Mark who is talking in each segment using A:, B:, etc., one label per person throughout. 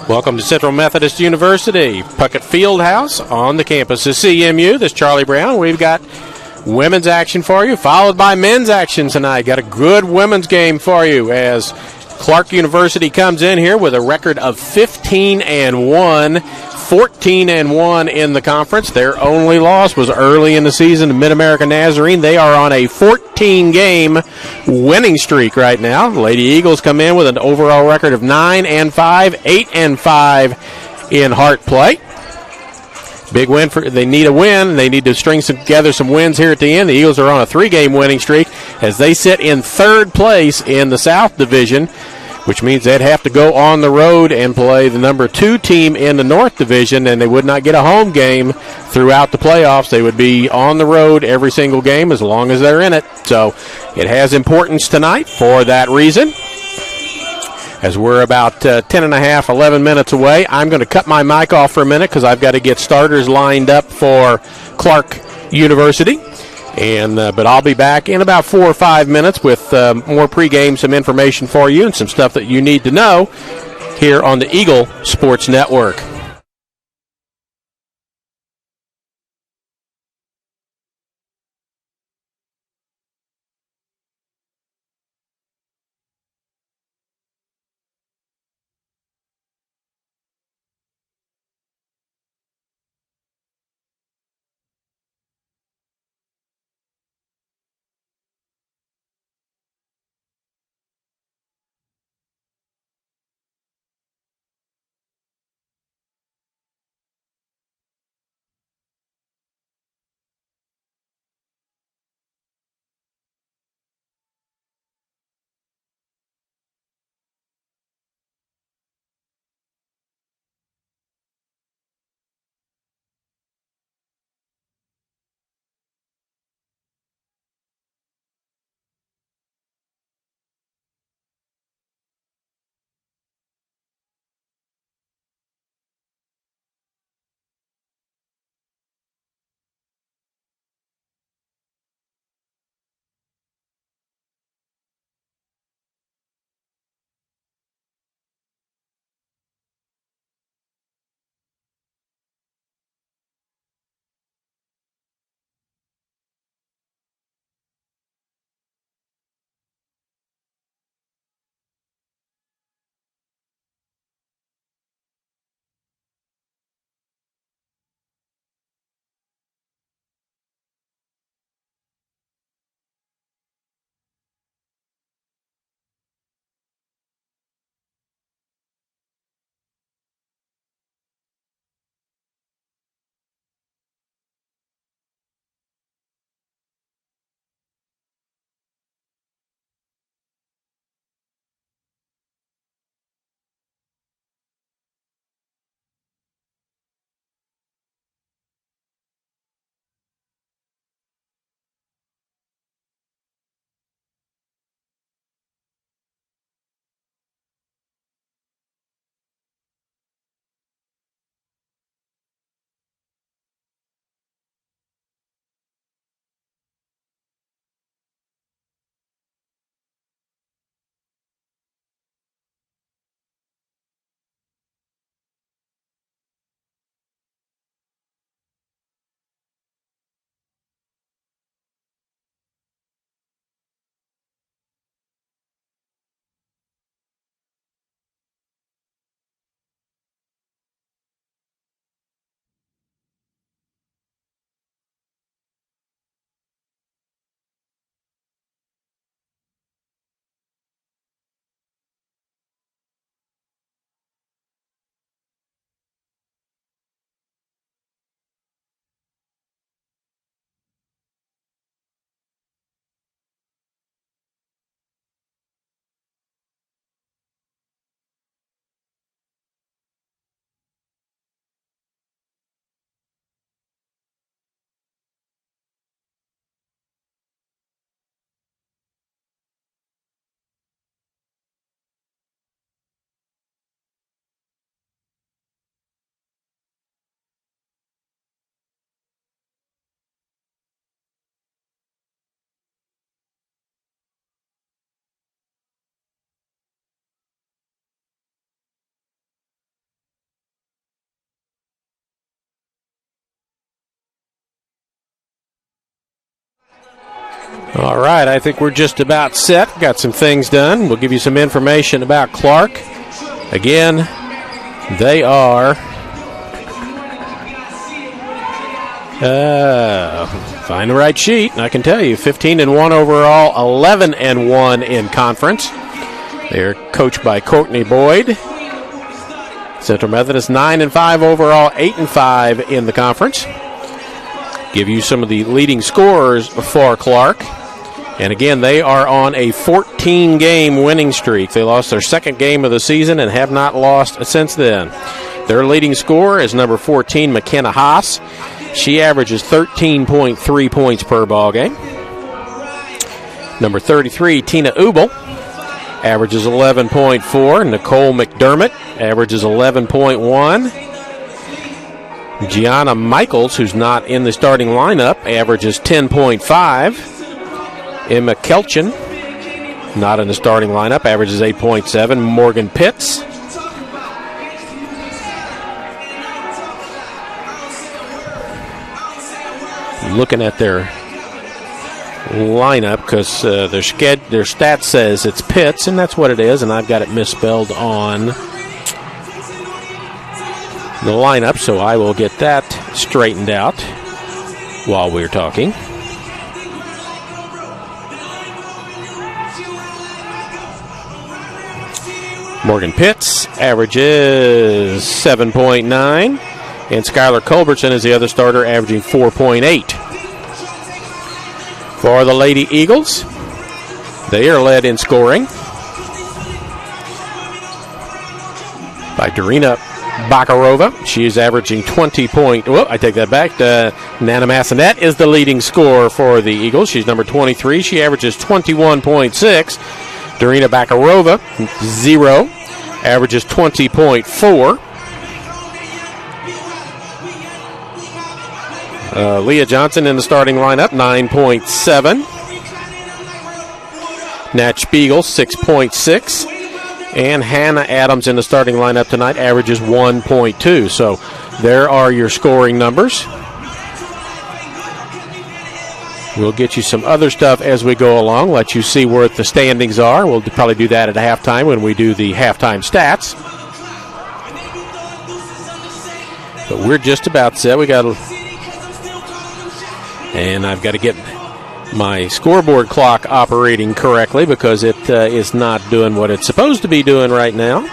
A: Welcome to Central Methodist University, Puckett Fieldhouse on the campus of CMU. This is Charlie Brown. We've got women's action for you, followed by men's action tonight. Got a good women's game for you as Clarke University comes in here with a record of 15-1, 14-1 in the conference. Their only loss was early in the season to Mid-America Nazarene. They are on a 14-game winning streak right now. The Lady Eagles come in with an overall record of 9-5, 8-5 in Hart play. Big win they need a win. They need to string together some wins here at the end. The Eagles are on a 3-game winning streak as they sit in third place in the South Division, which means they'd have to go on the road and play the number 2 team in the North Division, and they would not get a home game throughout the playoffs. They would be on the road every single game as long as they're in it. So it has importance tonight for that reason. As we're about 11 minutes away, I'm going to cut my mic off for a minute because I've got to get starters lined up for Clarke University. But I'll be back in about 4 or 5 minutes with more pregame, some information for you, and some stuff that you need to know here on the Eagle Sports Network. All right, I think we're just about set. Got some things done. We'll give you some information about Clarke. Again, they are... find the right sheet, and I can tell you, 15-1 overall, 11-1 in conference. They're coached by Courtney Boyd. Central Methodist 9-5 overall, 8-5 in the conference. Give you some of the leading scorers for Clarke. And again, they are on a 14-game winning streak. They lost their second game of the season and have not lost since then. Their leading scorer is number 14, McKenna Haas. She averages 13.3 points per ball game. Number 33, Tina Ubel, averages 11.4. Nicole McDermott averages 11.1. Gianna Michaels, who's not in the starting lineup, averages 10.5. Emma Kelchin, not in the starting lineup, averages 8.7. Morgan Pitts. Looking at their lineup because their stat says it's Pitts, and that's what it is, and I've got it misspelled on the lineup, so I will get that straightened out while we're talking. Morgan Pitts averages 7.9, and Skylar Culbertson is the other starter, averaging 4.8. For the Lady Eagles, they are led in scoring by Darina Bakarova. She is averaging 20 point. Well, I take that back. Nana Massanet is the leading scorer for the Eagles. She's number 23. She averages 21.6. Darina Bakarova, 0, averages 20.4. Leah Johnson in the starting lineup, 9.7. Nat Spiegel, 6.6. And Hannah Adams in the starting lineup tonight averages 1.2. So there are your scoring numbers. We'll get you some other stuff as we go along, let you see where the standings are. We'll probably do that at halftime when we do the halftime stats. But we're just about set. And I've got to get my scoreboard clock operating correctly because it is not doing what it's supposed to be doing right now.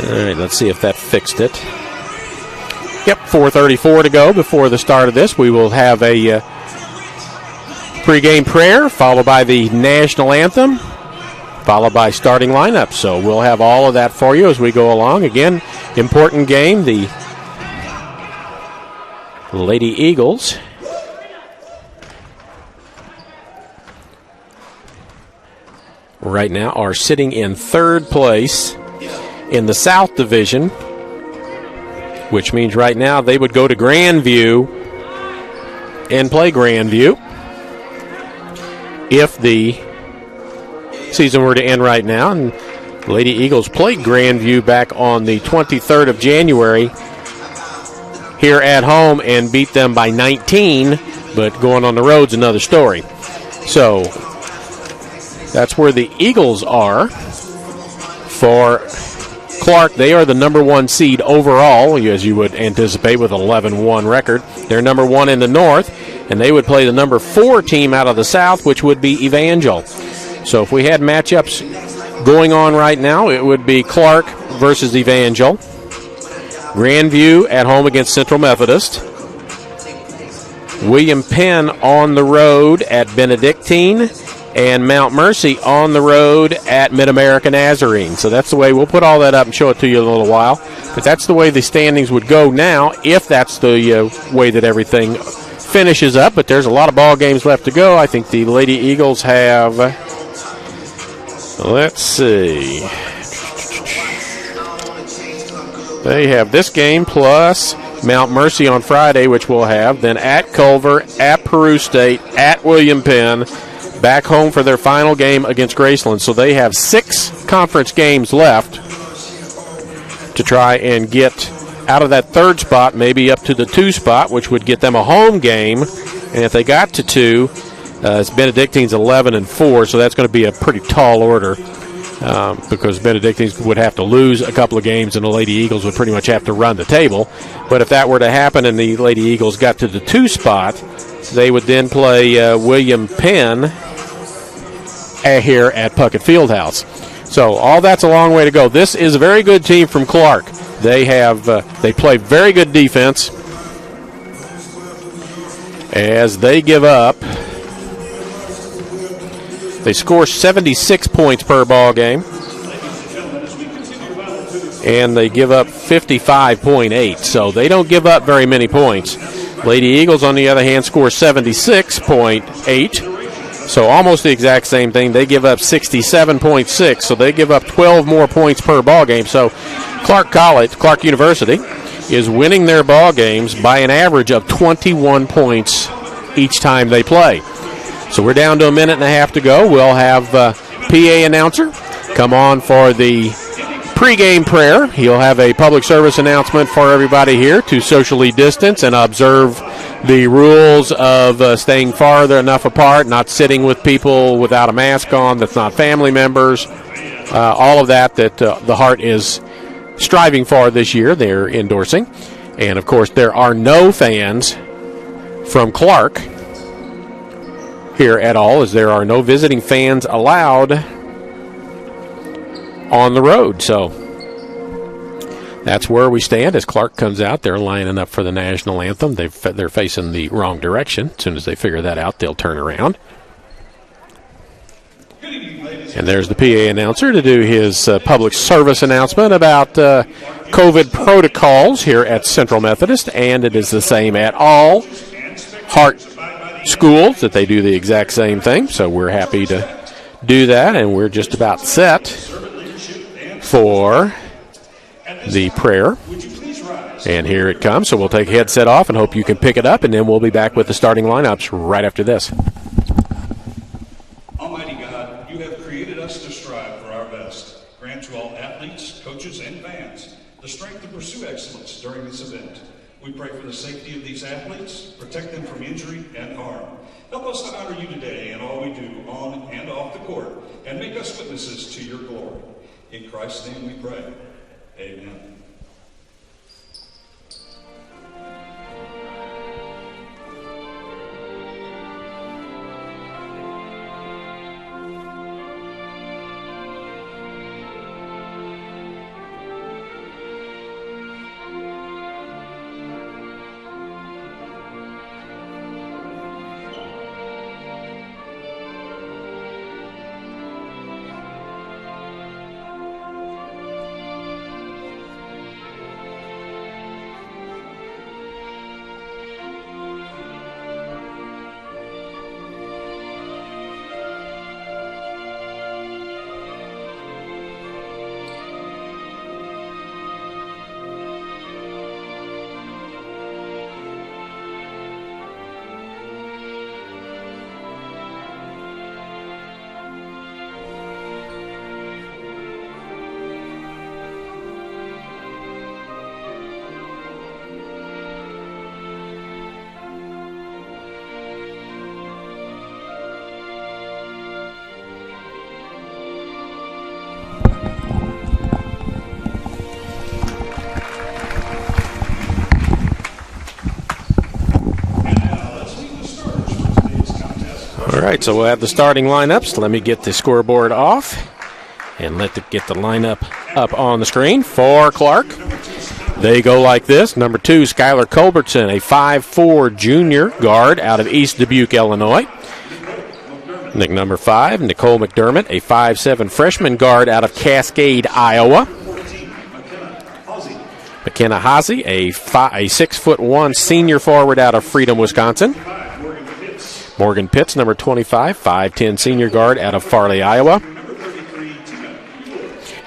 A: All right, let's see if that fixed it. Yep, 4:34 to go before the start of this. We will have a pregame prayer, followed by the national anthem, followed by starting lineup. So we'll have all of that for you as we go along. Again, important game. The Lady Eagles right now are sitting in third place in the South Division, which means right now they would go to Grandview and play Grandview if the season were to end right now. And the Lady Eagles played Grandview back on the 23rd of January here at home and beat them by 19, but going on the road's another story. So that's where the Eagles are. For Clarke, they are the number 1 seed overall, as you would anticipate with an 11-1 record. They're number 1 in the North, and they would play the number 4 team out of the South, which would be Evangel. So if we had matchups going on right now, it would be Clarke versus Evangel, Grandview at home against Central Methodist, William Penn on the road at Benedictine, and Mount Mercy on the road at Mid-America Nazarene. So that's the way. We'll put all that up and show it to you in a little while. But that's the way the standings would go now if that's the way that everything finishes up. But there's a lot of ball games left to go. I think the Lady Eagles have, let's see, they have this game plus Mount Mercy on Friday, which we'll have. Then at Culver, at Peru State, at William Penn, back home for their final game against Graceland. So they have 6 conference games left to try and get out of that 3rd spot, maybe up to the 2 spot, which would get them a home game. And if they got to 2, it's Benedictine's 11-4, so that's going to be a pretty tall order because Benedictines would have to lose a couple of games and the Lady Eagles would pretty much have to run the table. But if that were to happen and the Lady Eagles got to the 2 spot, they would then play William Penn here at Puckett Fieldhouse. So all that's a long way to go. This is a very good team from Clarke. They play very good defense as they give up. They score 76 points per ball game, and they give up 55.8. So they don't give up very many points. Lady Eagles, on the other hand, score 76.8. So almost the exact same thing. They give up 67.6, so they give up 12 more points per ball game. So Clarke University is winning their ball games by an average of 21 points each time they play. So we're down to a minute and a half to go. We'll have PA announcer come on for the pregame prayer. He'll have a public service announcement for everybody here to socially distance and observe the rules of staying farther enough apart, not sitting with people without a mask on that's not family members, all of that the Heart is striving for this year. They're endorsing. And, of course, there are no fans from Clarke here at all, as there are no visiting fans allowed on the road. So that's where we stand as Clarke comes out. They're lining up for the national anthem. They're facing the wrong direction. As soon as they figure that out, they'll turn around. And there's the PA announcer to do his public service announcement about COVID protocols here at Central Methodist, and it is the same at all Heart schools, that they do the exact same thing. So we're happy to do that, and we're just about set for the prayer. And here it comes. So we'll take a headset off and hope you can pick it up, and then we'll be back with the starting lineups right after this.
B: Almighty God, you have created us to strive for our best. Grant to all athletes, coaches, and fans the strength to pursue excellence during this event. We pray for the safety of these athletes, protect them from injury and harm. Help us to honor you today in all we do on and off the court, and make us witnesses to your glory. In Christ's name we pray. Amen.
A: All right, so we'll have the starting lineups. Let me get the scoreboard off and get the lineup up on the screen for Clarke. They go like this. Number 2, Skylar Culbertson, a 5'4" junior guard out of East Dubuque, Illinois. Number 5, Nicole McDermott, a 5'7" freshman guard out of Cascade, Iowa. McKenna Haase, a 6'1" senior forward out of Freedom, Wisconsin. Morgan Pitts, number 25, 5'10" senior guard out of Farley, Iowa.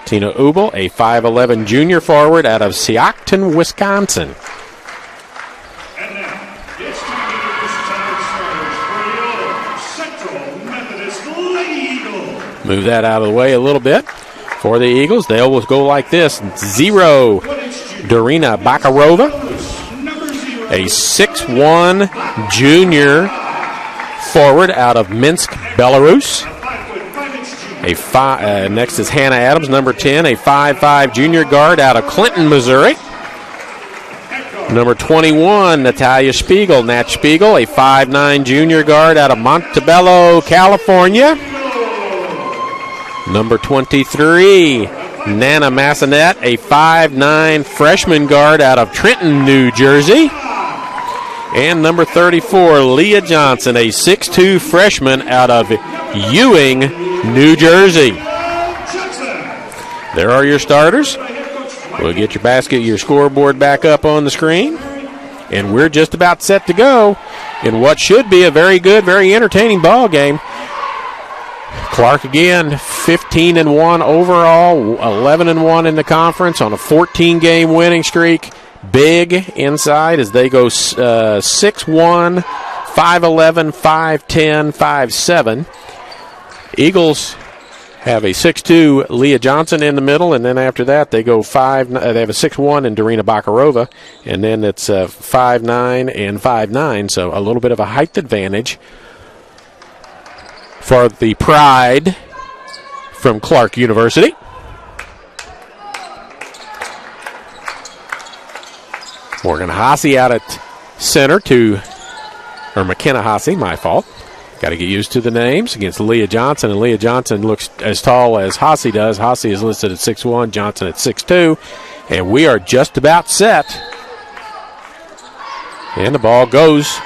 A: Tina Ubel, a 5'11" junior forward out of Seacton, Wisconsin.
B: And now, it's time to get the starters for your Central Methodist
A: Move that out of the way a little bit for the Eagles. They always go like this. 0, Darina Bakarova, a 6'1 junior forward out of Minsk, Belarus. Next is Hannah Adams, number 10, a 5'5 junior guard out of Clinton, Missouri. Number 21, Natalia Spiegel, Nat Spiegel, a 5'9 junior guard out of Montebello, California. Number 23, Nana Massanet, a 5'9 freshman guard out of Trenton, New Jersey. And number 34, Leah Johnson, a 6'2 freshman out of Ewing, New Jersey. There are your starters. We'll get your scoreboard back up on the screen. And we're just about set to go in what should be a very good, very entertaining ball game. Clarke again, 15-1 overall, 11-1 in the conference on a 14-game winning streak. Big inside as they go 6-1, 5-11, 5-10, 5-7. Eagles have a 6'2 Leah Johnson in the middle, and then after that they go 5. They have a 6'1 in Darina Bakarova, and then it's 5'9 and 5'9. So a little bit of a height advantage for the Pride from Clarke University. Morgan Haase out at center McKenna Haase, my fault. Got to get used to the names against Leah Johnson, and Leah Johnson looks as tall as Haase does. Haase is listed at 6'1", Johnson at 6'2", and we are just about set. And the ball goes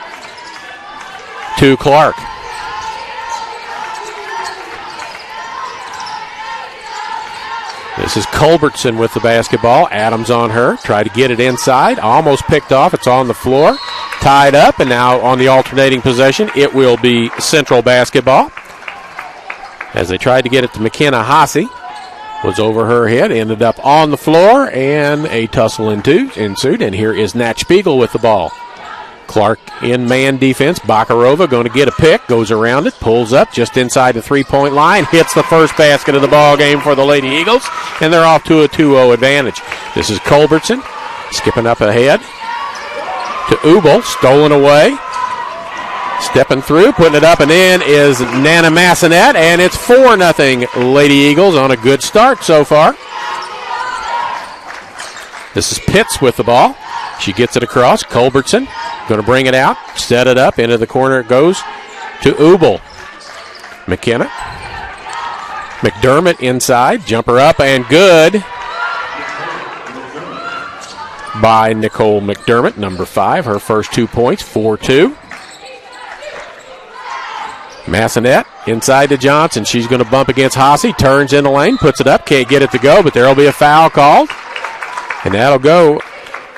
A: to Clarke. This is Culbertson with the basketball. Adams on her. Tried to get it inside. Almost picked off. It's on the floor. Tied up, and now on the alternating possession, it will be Central basketball. As they tried to get it to McKenna Haase. Was over her head. Ended up on the floor, and a tussle ensued. And here is Nat Spiegel with the ball. Clarke in man defense. Bakarova going to get a pick. Goes around it. Pulls up just inside the three-point line. Hits the first basket of the ball game for the Lady Eagles. And they're off to a 2-0 advantage. This is Culbertson skipping up ahead to Ubel. Stolen away. Stepping through. Putting it up and in is Nana Massanet. And it's 4-0 Lady Eagles on a good start so far. This is Pitts with the ball. She gets it across. Culbertson going to bring it out. Set it up. Into the corner it goes to Ubel. McKenna. McDermott inside. Jumper up and good by Nicole McDermott, number 5. Her first 2 points, 4-2. Massanet inside to Johnson. She's going to bump against Haase. Turns in the lane. Puts it up. Can't get it to go, but there will be a foul called. And that'll go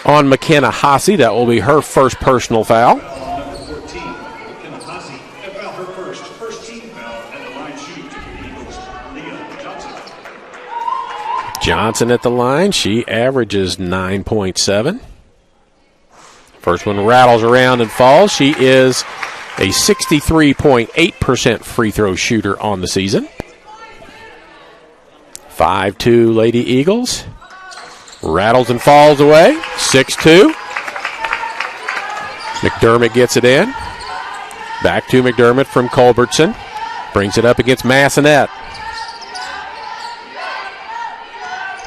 A: on McKenna Haase. That will be her first personal foul.
B: Number 14, McKenna Haase. That foul her first team foul at the line shoot to the Eagles, Leah Johnson.
A: Johnson at the line. She averages 9.7. First one rattles around and falls. She is a 63.8% free throw shooter on the season. 5-2 Lady Eagles. Rattles and falls away. 6-2. McDermott gets it in. Back to McDermott from Culbertson. Brings it up against Massanet.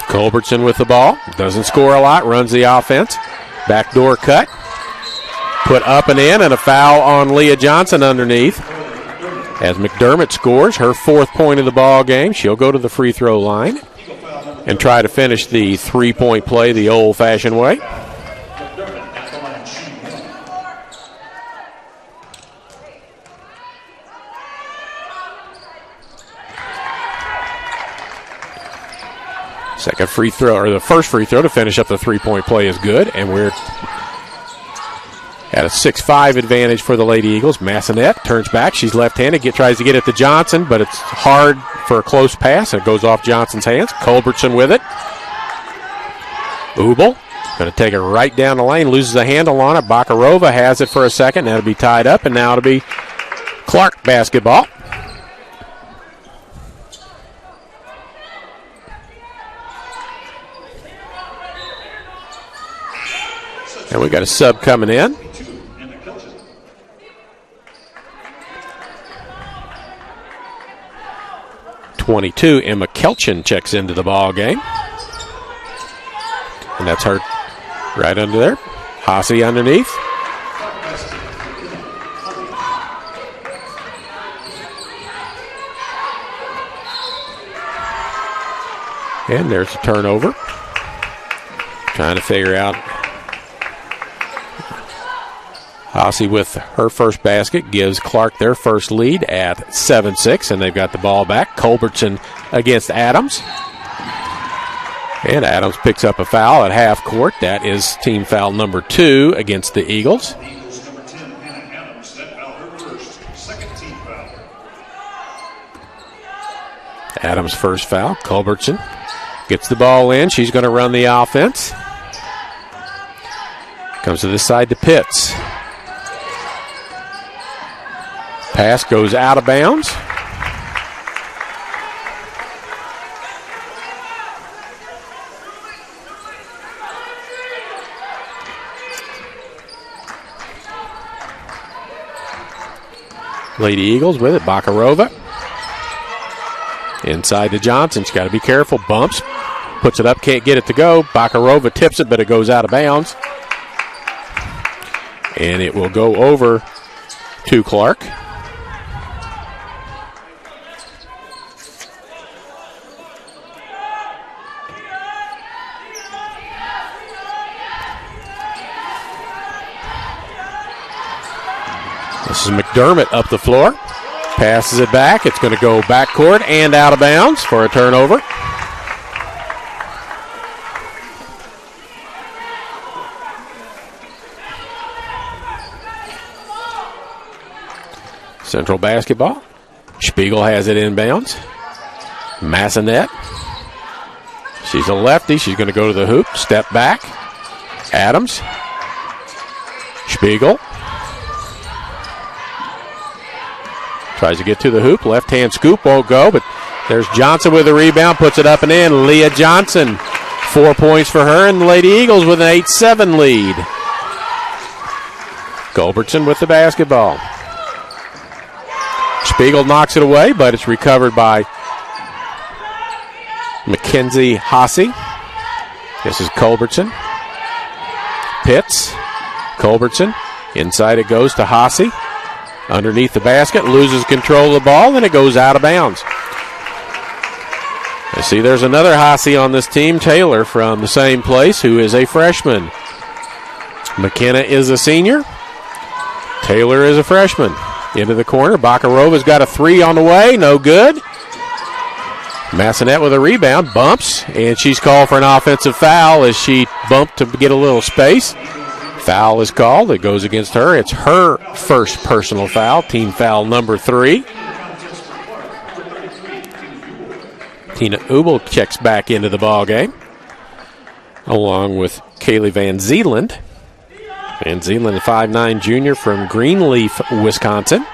A: Culbertson with the ball. Doesn't score a lot. Runs the offense. Backdoor cut. Put up and in, and a foul on Leah Johnson underneath. As McDermott scores her 4th point of the ball game, she'll go to the free throw line and try to finish the 3-point play the old-fashioned way. Second free throw, or the first free throw to finish up the 3-point play is good, and we're at a 6-5 advantage for the Lady Eagles. Massanet turns back. She's left-handed. Tries to get it to Johnson, but it's hard for a close pass. It goes off Johnson's hands. Culbertson with it. Ubel going to take it right down the lane. Loses the handle on it. Bakarova has it for a second. That'll be tied up, and now it'll be Clarke basketball. And we got a sub coming in. 22, Emma Kelchin checks into the ball game. And that's her right under there. Haase underneath. And there's a turnover. Trying to figure out. Haase with her first basket gives Clarke their first lead at 7-6, and they've got the ball back. Culbertson against Adams. And Adams picks up a foul at half court. That is team foul number 2 against the Eagles.
B: Eagles number 10, Hannah Adams, that foul her first, second team foul.
A: Adams' first foul. Culbertson gets the ball in. She's going to run the offense. Comes to this side to Pitts. Pass goes out of bounds. Lady Eagles with it. Bakarova. Inside to Johnson. She's got to be careful. Bumps. Puts it up. Can't get it to go. Bakarova tips it, but it goes out of bounds. And it will go over to Clarke. This is McDermott up the floor. Passes it back. It's going to go backcourt and out of bounds for a turnover. Central basketball. Spiegel has it inbounds. Massanet. She's a lefty. She's going to go to the hoop. Step back. Adams. Spiegel. Tries to get to the hoop. Left-hand scoop won't go, but there's Johnson with a rebound. Puts it up and in. Leah Johnson. 4 points for her, and the Lady Eagles with an 8-7 lead. Culbertson with the basketball. Spiegel knocks it away, but it's recovered by Mackenzie Haase. This is Culbertson. Pitts. Culbertson. Inside it goes to Haase. Underneath the basket, loses control of the ball, and it goes out of bounds. I see there's another Haase on this team, Taylor from the same place, who is a freshman. McKenna is a senior. Taylor is a freshman. Into the corner. Bakarova's got a 3 on the way. No good. Massanet with a rebound. Bumps. And she's called for an offensive foul as she bumped to get a little space. Foul is called. It goes against her. It's her first personal foul. Team foul number 3. Tina Ubel checks back into the ball game, along with Kaylee Van Zeeland. Van Zeeland, a 5'9" junior from Greenleaf, Wisconsin.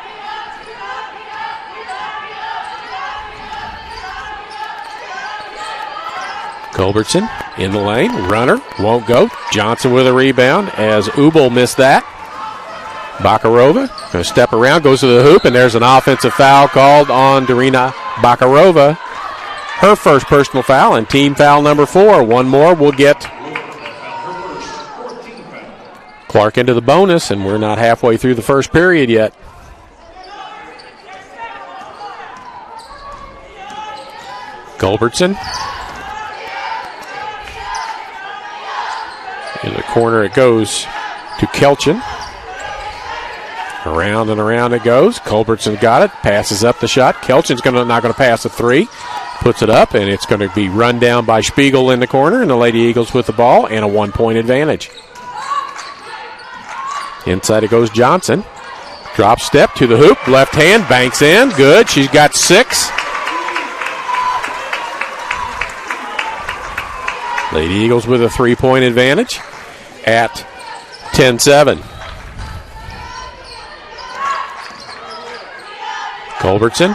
A: Culbertson in the lane. Runner won't go. Johnson with a rebound as Ubel missed that. Bakarova going to step around, goes to the hoop, and there's an offensive foul called on Darina Bakarova. Her first personal foul, and team foul number 4. One more will get Clarke into the bonus, and we're not halfway through the first period yet. Culbertson. In the corner it goes to Kelchin. Around and around it goes. Culbertson got it. Passes up the shot. Kelchin's not going to pass a 3. Puts it up, and it's going to be run down by Spiegel in the corner, and the Lady Eagles with the ball and a 1-point advantage. Inside it goes Johnson. Drop step to the hoop. Left hand. Banks in. Good. She's got 6. Lady Eagles with a 3-point advantage at 10-7. Culbertson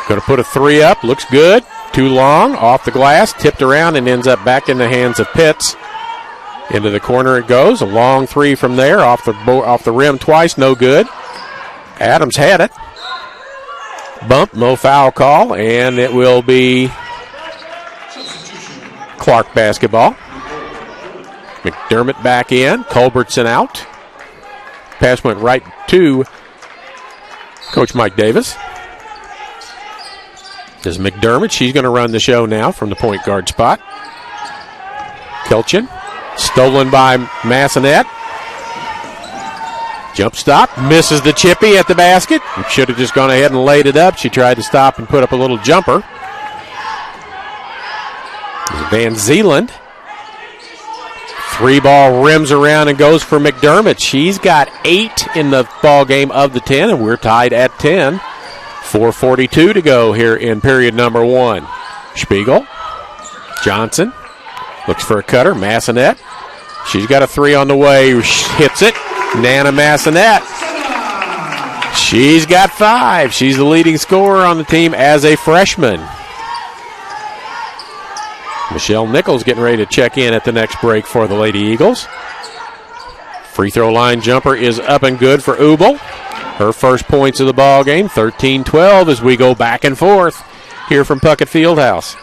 A: going to put a 3 up. Looks good. Too long. Off the glass. Tipped around and ends up back in the hands of Pitts. Into the corner it goes. A long three from there. Off the rim twice. No good. Adams had it. Bump. No foul call. And it will be Clarke basketball. McDermott back in. Culbertson out. Pass went right to Coach Mike Davis. This is McDermott. She's going to run the show now from the point guard spot. Kelchin. Stolen by Massanet. Jump stop. Misses the chippy at the basket. Should have just gone ahead and laid it up. She tried to stop and put up a little jumper. Van Zeeland. 3-ball rims around and goes for McDermott. She's got 8 in the ball game of the 10, and we're tied at 10. 4:42 to go here in period number 1. Spiegel. Johnson. Looks for a cutter. Massanet. She's got a 3 on the way. Hits it. Nana Massanet. She's got 5. She's the leading scorer on the team as a freshman. Michelle Nichols getting ready to check in at the next break for the Lady Eagles. Free throw line jumper is up and good for Ubel. Her first points of the ball game, 13-12 as we go back and forth here from Puckett Fieldhouse.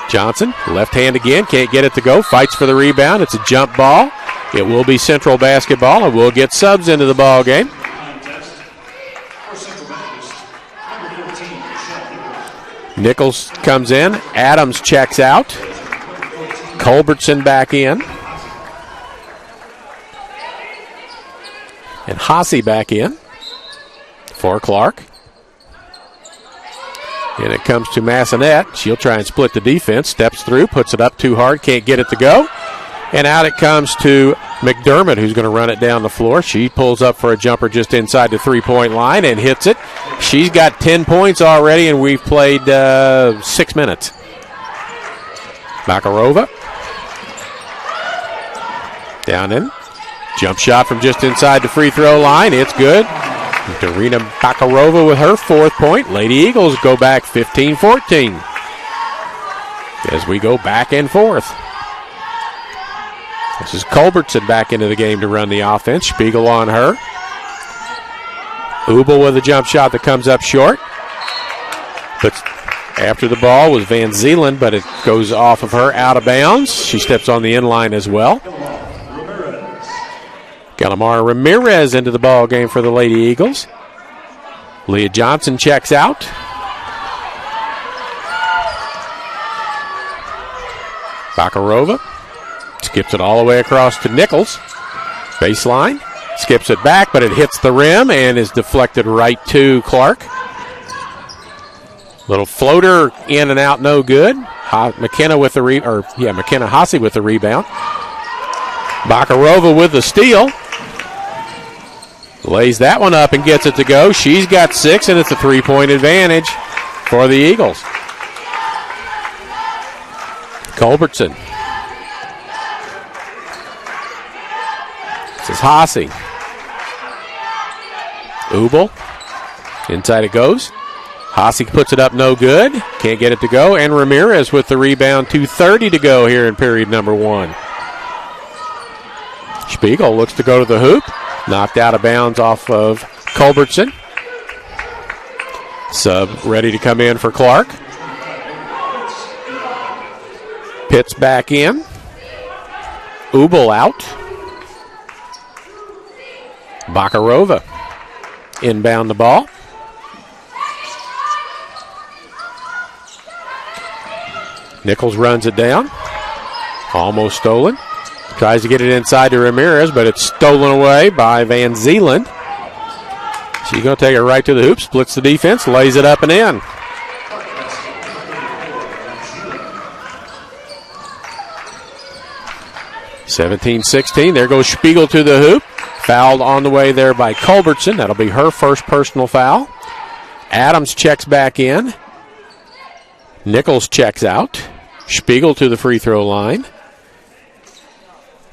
A: Johnson, left hand again, can't get it to go, fights for the rebound. It's a jump ball. It will be Central basketball, and we'll get subs into the ball game. Nichols comes in. Adams checks out. Culbertson back in. And Hasse back in for Clarke. And it comes to Massanet. She'll try and split the defense. Steps through, puts it up too hard, can't get it to go. And out it comes to McDermott, who's going to run it down the floor. She pulls up for a jumper just inside the three-point line and hits it. She's got 10 points already, and we've played 6 minutes. Makarova. Down in. Jump shot from just inside the free throw line. It's good. Darina Bakarova with her 4th point. Lady Eagles go back 15-14 as we go back and forth. This is Culbertson back into the game to run the offense. Spiegel on her. Ubel with a jump shot that comes up short. But after the ball was Van Zeeland, but it goes off of her out of bounds. She steps on the inline as well. Galamara Ramirez into the ball game for the Lady Eagles. Leah Johnson checks out. Bakarova skips it all the way across to Nichols. Baseline. Skips it back, but it hits the rim and is deflected right to Clarke. Little floater in and out, no good. McKenna with the McKenna Hasse with the rebound. Bakarova with the steal. Lays that one up and gets it to go. She's got 6, and it's a 3-point advantage for the Eagles. Culbertson. This is Hasse. Ubel. Inside it goes. Hasse puts it up, no good. Can't get it to go. And Ramirez with the rebound. 2:30 to go here in period number 1. Spiegel looks to go to the hoop. Knocked out of bounds off of Culbertson. Sub ready to come in for Clarke. Pitts back in. Ubel out. Bakarova inbound the ball. Nichols runs it down. Almost stolen. Tries to get it inside to Ramirez, but it's stolen away by Van Zeeland. She's going to take it right to the hoop, splits the defense, lays it up and in. (17-16). There goes Spiegel to the hoop. Fouled on the way there by Culbertson. That'll be her first personal foul. Adams checks back in. Nichols checks out. Spiegel to the free throw line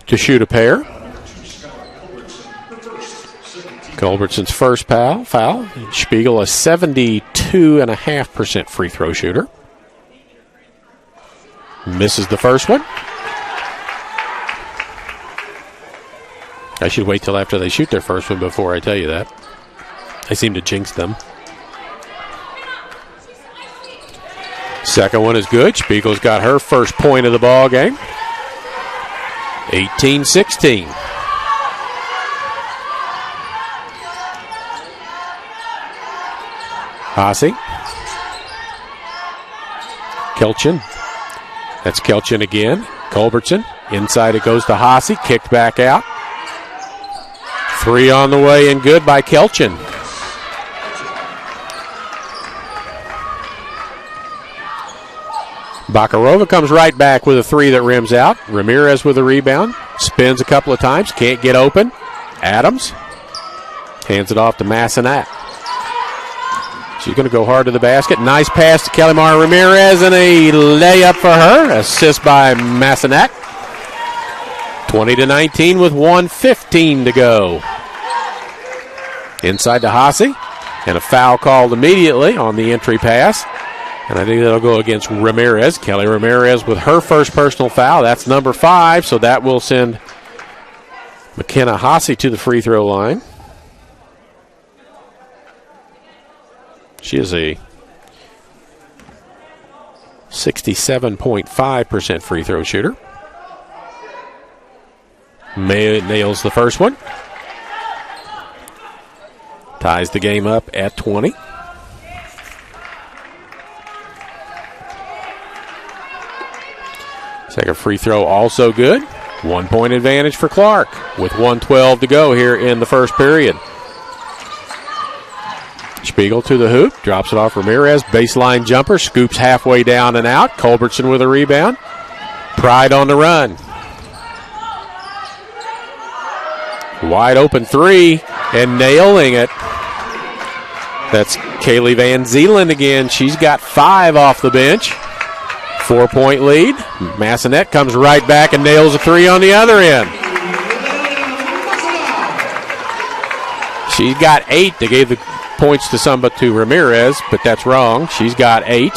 A: to shoot a pair. Culbertson's first foul. Spiegel, a 72.5% free throw shooter. Misses the first one. I should wait till after they shoot their first one before I tell you that. I seem to jinx them. Second one is good. Spiegel's got her first point of the ball game. 18-16. Haase. Kelchin. That's Kelchin again. Culbertson. Inside it goes to Haase. Kicked back out. 3 on the way and good by Kelchin. Bakarova comes right back with a 3 that rims out. Ramirez with a rebound. Spins a couple of times. Can't get open. Adams hands it off to Massenat. She's going to go hard to the basket. Nice pass to Kelly-Mara Ramirez and a layup for her. Assist by Massenat. 20-19 with 1:15 to go. Inside to Haase. And a foul called immediately on the entry pass. And I think that'll go against Ramirez. Kelly Ramirez with her first personal foul. That's number 5, so that will send McKenna Haase to the free throw line. She is a 67.5% free throw shooter. May nails the first one. Ties the game up at 20. Second free throw also good. 1 point advantage for Clarke with 1:12 to go here in the first period. Spiegel to the hoop, drops it off Ramirez. Baseline jumper, scoops halfway down and out. Culbertson with a rebound. Pride on the run. Wide open 3 and nailing it. That's Kaylee Van Zeeland again. She's got 5 off the bench. 4-point lead. Massenat comes right back and nails a 3 on the other end. She's got 8. They gave the points to Ramirez, but that's wrong. She's got 8.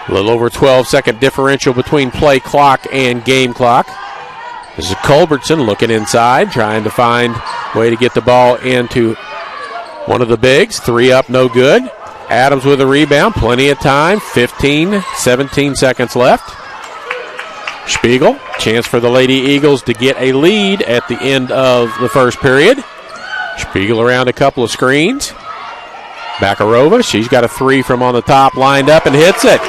A: A little over 12-second differential between play clock and game clock. This is Culbertson looking inside, trying to find a way to get the ball into one of the bigs. 3 up, no good. Adams with a rebound, plenty of time. 17 seconds left. Spiegel, chance for the Lady Eagles to get a lead at the end of the first period. Spiegel around a couple of screens. Bakarova, she's got a 3 from on the top, lined up and hits it.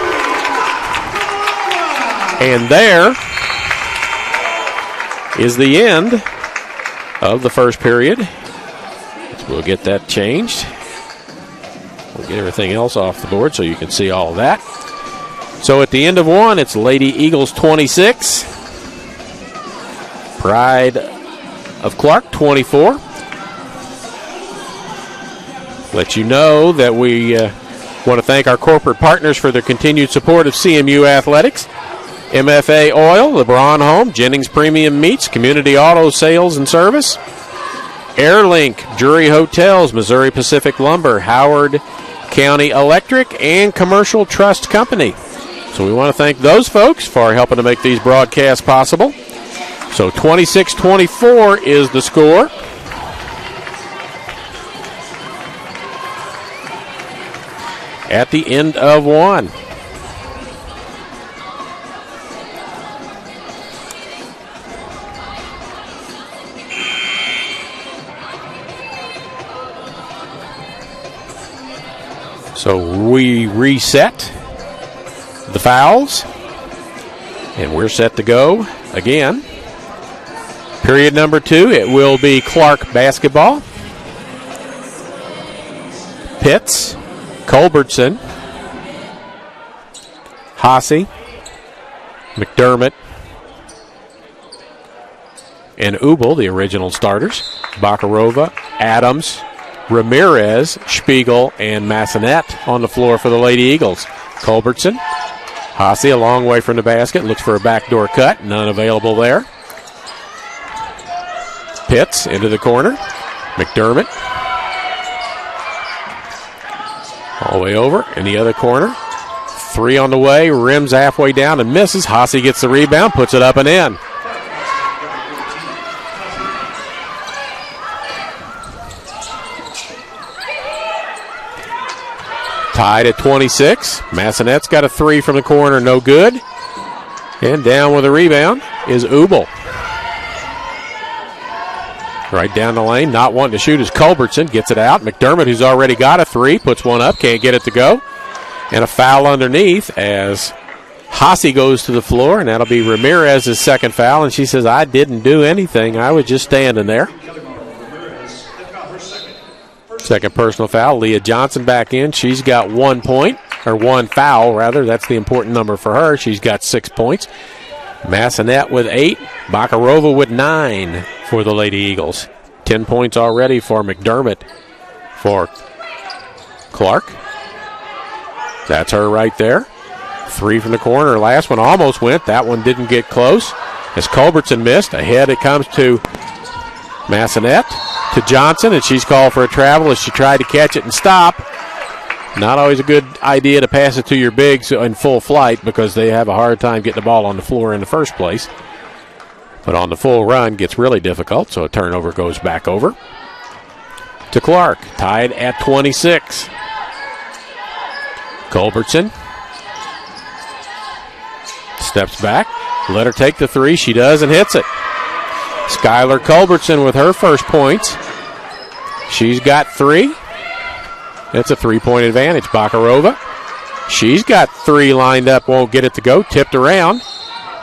A: And there is the end of the first period. We'll get that changed. We'll get everything else off the board so you can see all of that. So at the end of 1, it's Lady Eagles 26. Pride of Clarke 24. Let you know that we want to thank our corporate partners for their continued support of CMU Athletics. MFA Oil, LeBron Home, Jennings Premium Meats, Community Auto Sales and Service, Airlink, Drury Hotels, Missouri Pacific Lumber, Howard County Electric, and Commercial Trust Company. So we want to thank those folks for helping to make these broadcasts possible. So 26-24 is the score. At the end of 1. So we reset the fouls, and we're set to go again. Period number 2, it will be Clarke basketball. Pitts, Culbertson, Haase, McDermott, and Ubel, the original starters. Bakarova, Adams, Ramirez, Spiegel, and Massenat on the floor for the Lady Eagles. Culbertson, Haase a long way from the basket, looks for a backdoor cut, none available there. Pitts into the corner. McDermott all the way over in the other corner. 3 on the way, rims halfway down and misses. Haase gets the rebound, puts it up and in. Tied at 26. Massenet's got a three from the corner, no good. And down with a rebound is Ubel. Right down the lane, not wanting to shoot is Culbertson. Gets it out. McDermott, who's already got a three, puts one up, can't get it to go. And a foul underneath as Hasse goes to the floor, and that'll be Ramirez's second foul. And she says, I didn't do anything. I was just standing there. Second personal foul. Leah Johnson back in. She's got 1 point, or one foul, rather. That's the important number for her. She's got 6 points. Massenet with 8. Bakarova with 9 for the Lady Eagles. 10 points already for McDermott for Clarke. That's her right there. 3 from the corner. Last one almost went. That one didn't get close. As Culbertson missed, ahead it comes to Massenet, to Johnson, and she's called for a travel as she tried to catch it and stop. Not always a good idea to pass it to your bigs in full flight because they have a hard time getting the ball on the floor in the first place. But on the full run, gets really difficult, so a turnover goes back over to Clarke, tied at 26. Culbertson steps back, let her take the three. She does and hits it. Skylar Culbertson with her first points. She's got 3. That's a 3-point advantage. Bakarova, she's got 3 lined up, won't get it to go, tipped around.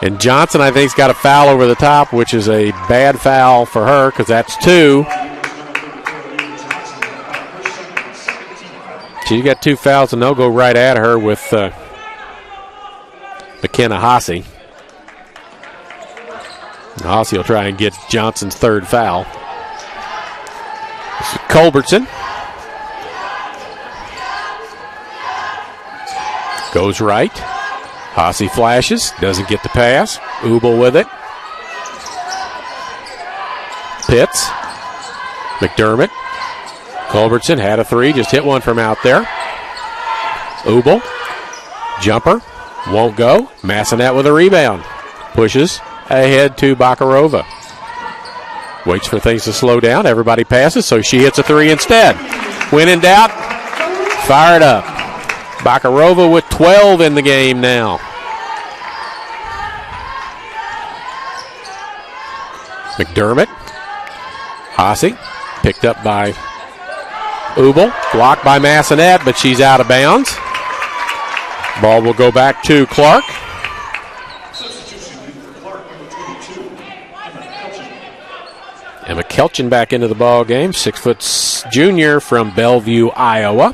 A: And Johnson, I think, has got a foul over the top, which is a bad foul for her because that's 2. She's got 2 fouls, and they'll go right at her with McKenna Hasse. Hasse will try and get Johnson's 3rd foul. This is Culbertson. Goes right. Hasse flashes. Doesn't get the pass. Ubel with it. Pitts. McDermott. Culbertson had a 3. Just hit one from out there. Ubel. Jumper. Won't go. Massenet with a rebound. Pushes ahead to Bakarova. Waits for things to slow down. Everybody passes, so she hits a 3 instead. When in doubt, fire it up. Bakarova with 12 in the game now. McDermott. Hasse. Picked up by Ubel. Blocked by Massenet, but she's out of bounds. Ball will go back to Clarke. Emma Kelchin back into the ball game. 6' junior from Bellevue, Iowa.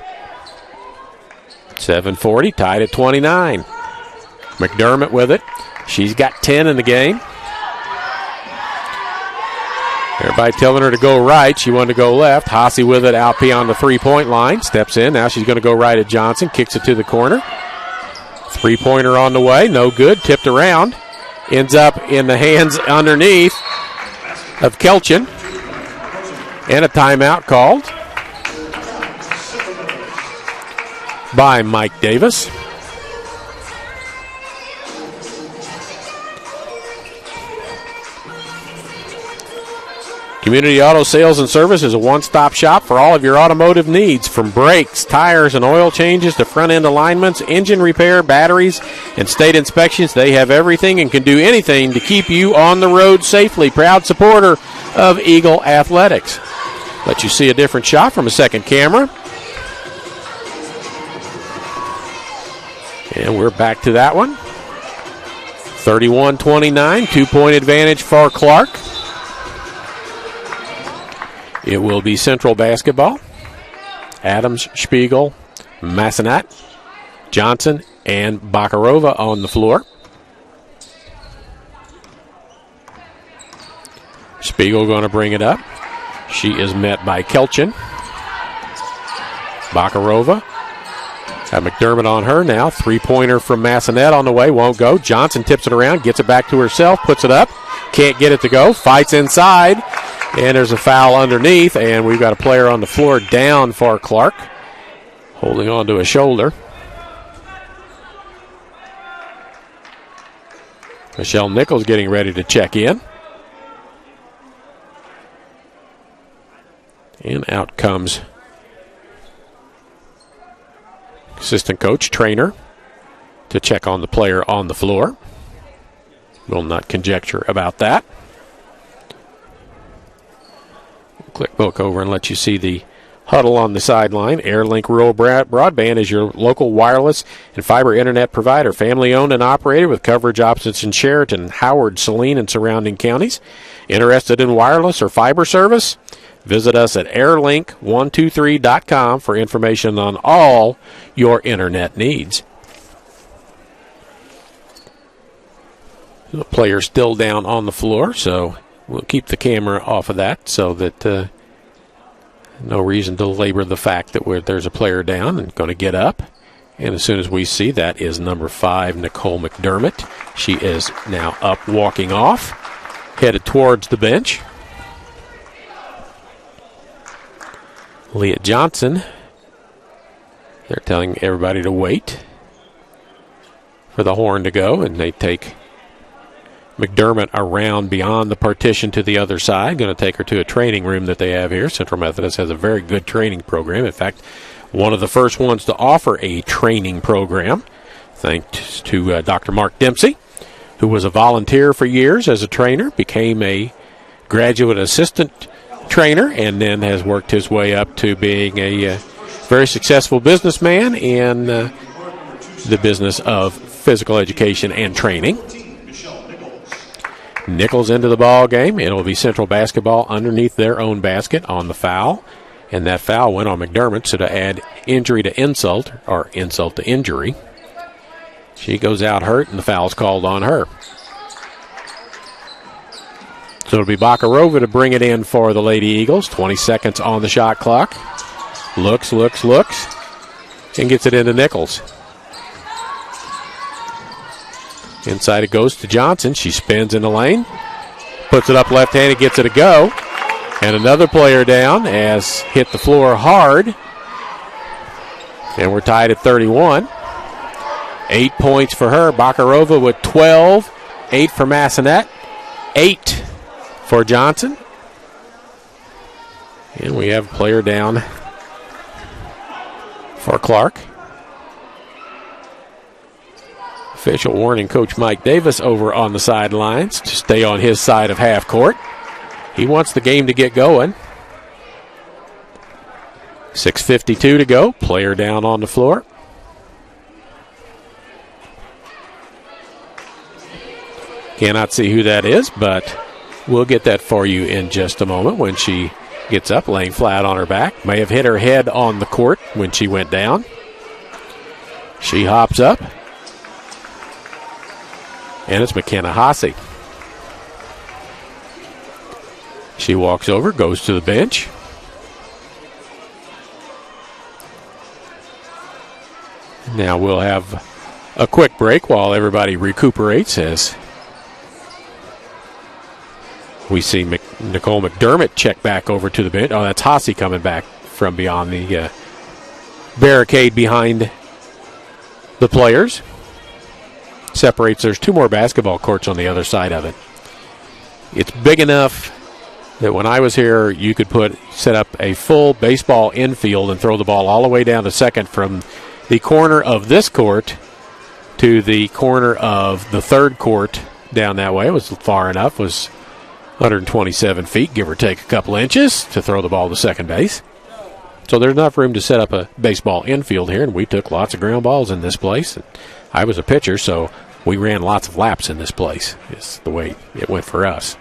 A: 7:40, tied at 29. McDermott with it. She's got 10 in the game. Everybody telling her to go right. She wanted to go left. Hasse with it out beyond the 3-point line. Steps in. Now she's going to go right at Johnson. Kicks it to the corner. 3-pointer on the way. No good. Tipped around. Ends up in the hands underneath of Kelchin. And a timeout called by Mike Davis. Community Auto Sales and Service is a one-stop shop for all of your automotive needs, from brakes, tires, and oil changes to front-end alignments, engine repair, batteries, and state inspections. They have everything and can do anything to keep you on the road safely. Proud supporter of Eagle Athletics. Let you see a different shot from a second camera. And we're back to that one. 31-29, 2-point advantage for Clarke. It will be Central basketball. Adams, Spiegel, Massenet, Johnson, and Bakarova on the floor. Spiegel going to bring it up. She is met by Kelchin. Bakarova. Got McDermott on her now. 3-pointer from Massenet on the way. Won't go. Johnson tips it around. Gets it back to herself. Puts it up. Can't get it to go. Fights inside. And there's a foul underneath. And we've got a player on the floor down for Clarke. Holding on to a shoulder. Michelle Nichols getting ready to check in. And out comes assistant coach, trainer, to check on the player on the floor. Will not conjecture about that. Click book over and let you see the huddle on the sideline. AirLink Rural Broadband is your local wireless and fiber internet provider, family-owned and operated with coverage options in Sheraton, Howard, Saline, and surrounding counties. Interested in wireless or fiber service? Visit us at airlink123.com for information on all your internet needs. The player's still down on the floor, so we'll keep the camera off of that so that no reason to labor the fact that there's a player down and going to get up. And as soon as we see that is number 5, Nicole McDermott. She is now up, walking off, headed towards the bench. Leah Johnson, they're telling everybody to wait for the horn to go, and they take McDermott around beyond the partition to the other side. Going to take her to a training room that they have here. Central Methodist has a very good training program. In fact, one of the first ones to offer a training program, thanks to Dr. Mark Dempsey, who was a volunteer for years as a trainer, became a graduate assistant trainer, and then has worked his way up to being a very successful businessman in the business of physical education and training. Nichols into the ball game. It'll be Central basketball underneath their own basket on the foul. And that foul went on McDermott, so to add injury to insult, or insult to injury, she goes out hurt, and the foul's called on her. So it'll be Bakarova to bring it in for the Lady Eagles. 20 seconds on the shot clock. Looks, and gets it into Nichols. Inside it goes to Johnson. She spins in the lane. Puts it up left-handed, gets it to go. And another player down as hit the floor hard. And we're tied at 31. 8 points for her. Bakarova with 12. 8 for Massanet. 8 for Johnson. And we have a player down for Clarke. Official warning Coach Mike Davis over on the sidelines to stay on his side of half court. He wants the game to get going. 6:52 to go. Player down on the floor. Cannot see who that is, but we'll get that for you in just a moment when she gets up, laying flat on her back. May have hit her head on the court when she went down. She hops up. And it's McKenna Hasse. She walks over, goes to the bench. Now we'll have a quick break while everybody recuperates as we see Nicole McDermott check back over to the bench. Oh, that's Hasse coming back from beyond the barricade behind the players. Separates. There's 2 more basketball courts on the other side of it. It's big enough that when I was here, you could set up a full baseball infield and throw the ball all the way down to second from the corner of this court to the corner of the third court down that way. It was far enough. It was 127 feet, give or take a couple inches, to throw the ball to second base. So there's enough room to set up a baseball infield here, and we took lots of ground balls in this place. I was a pitcher, so we ran lots of laps in this place. It's the way it went for us.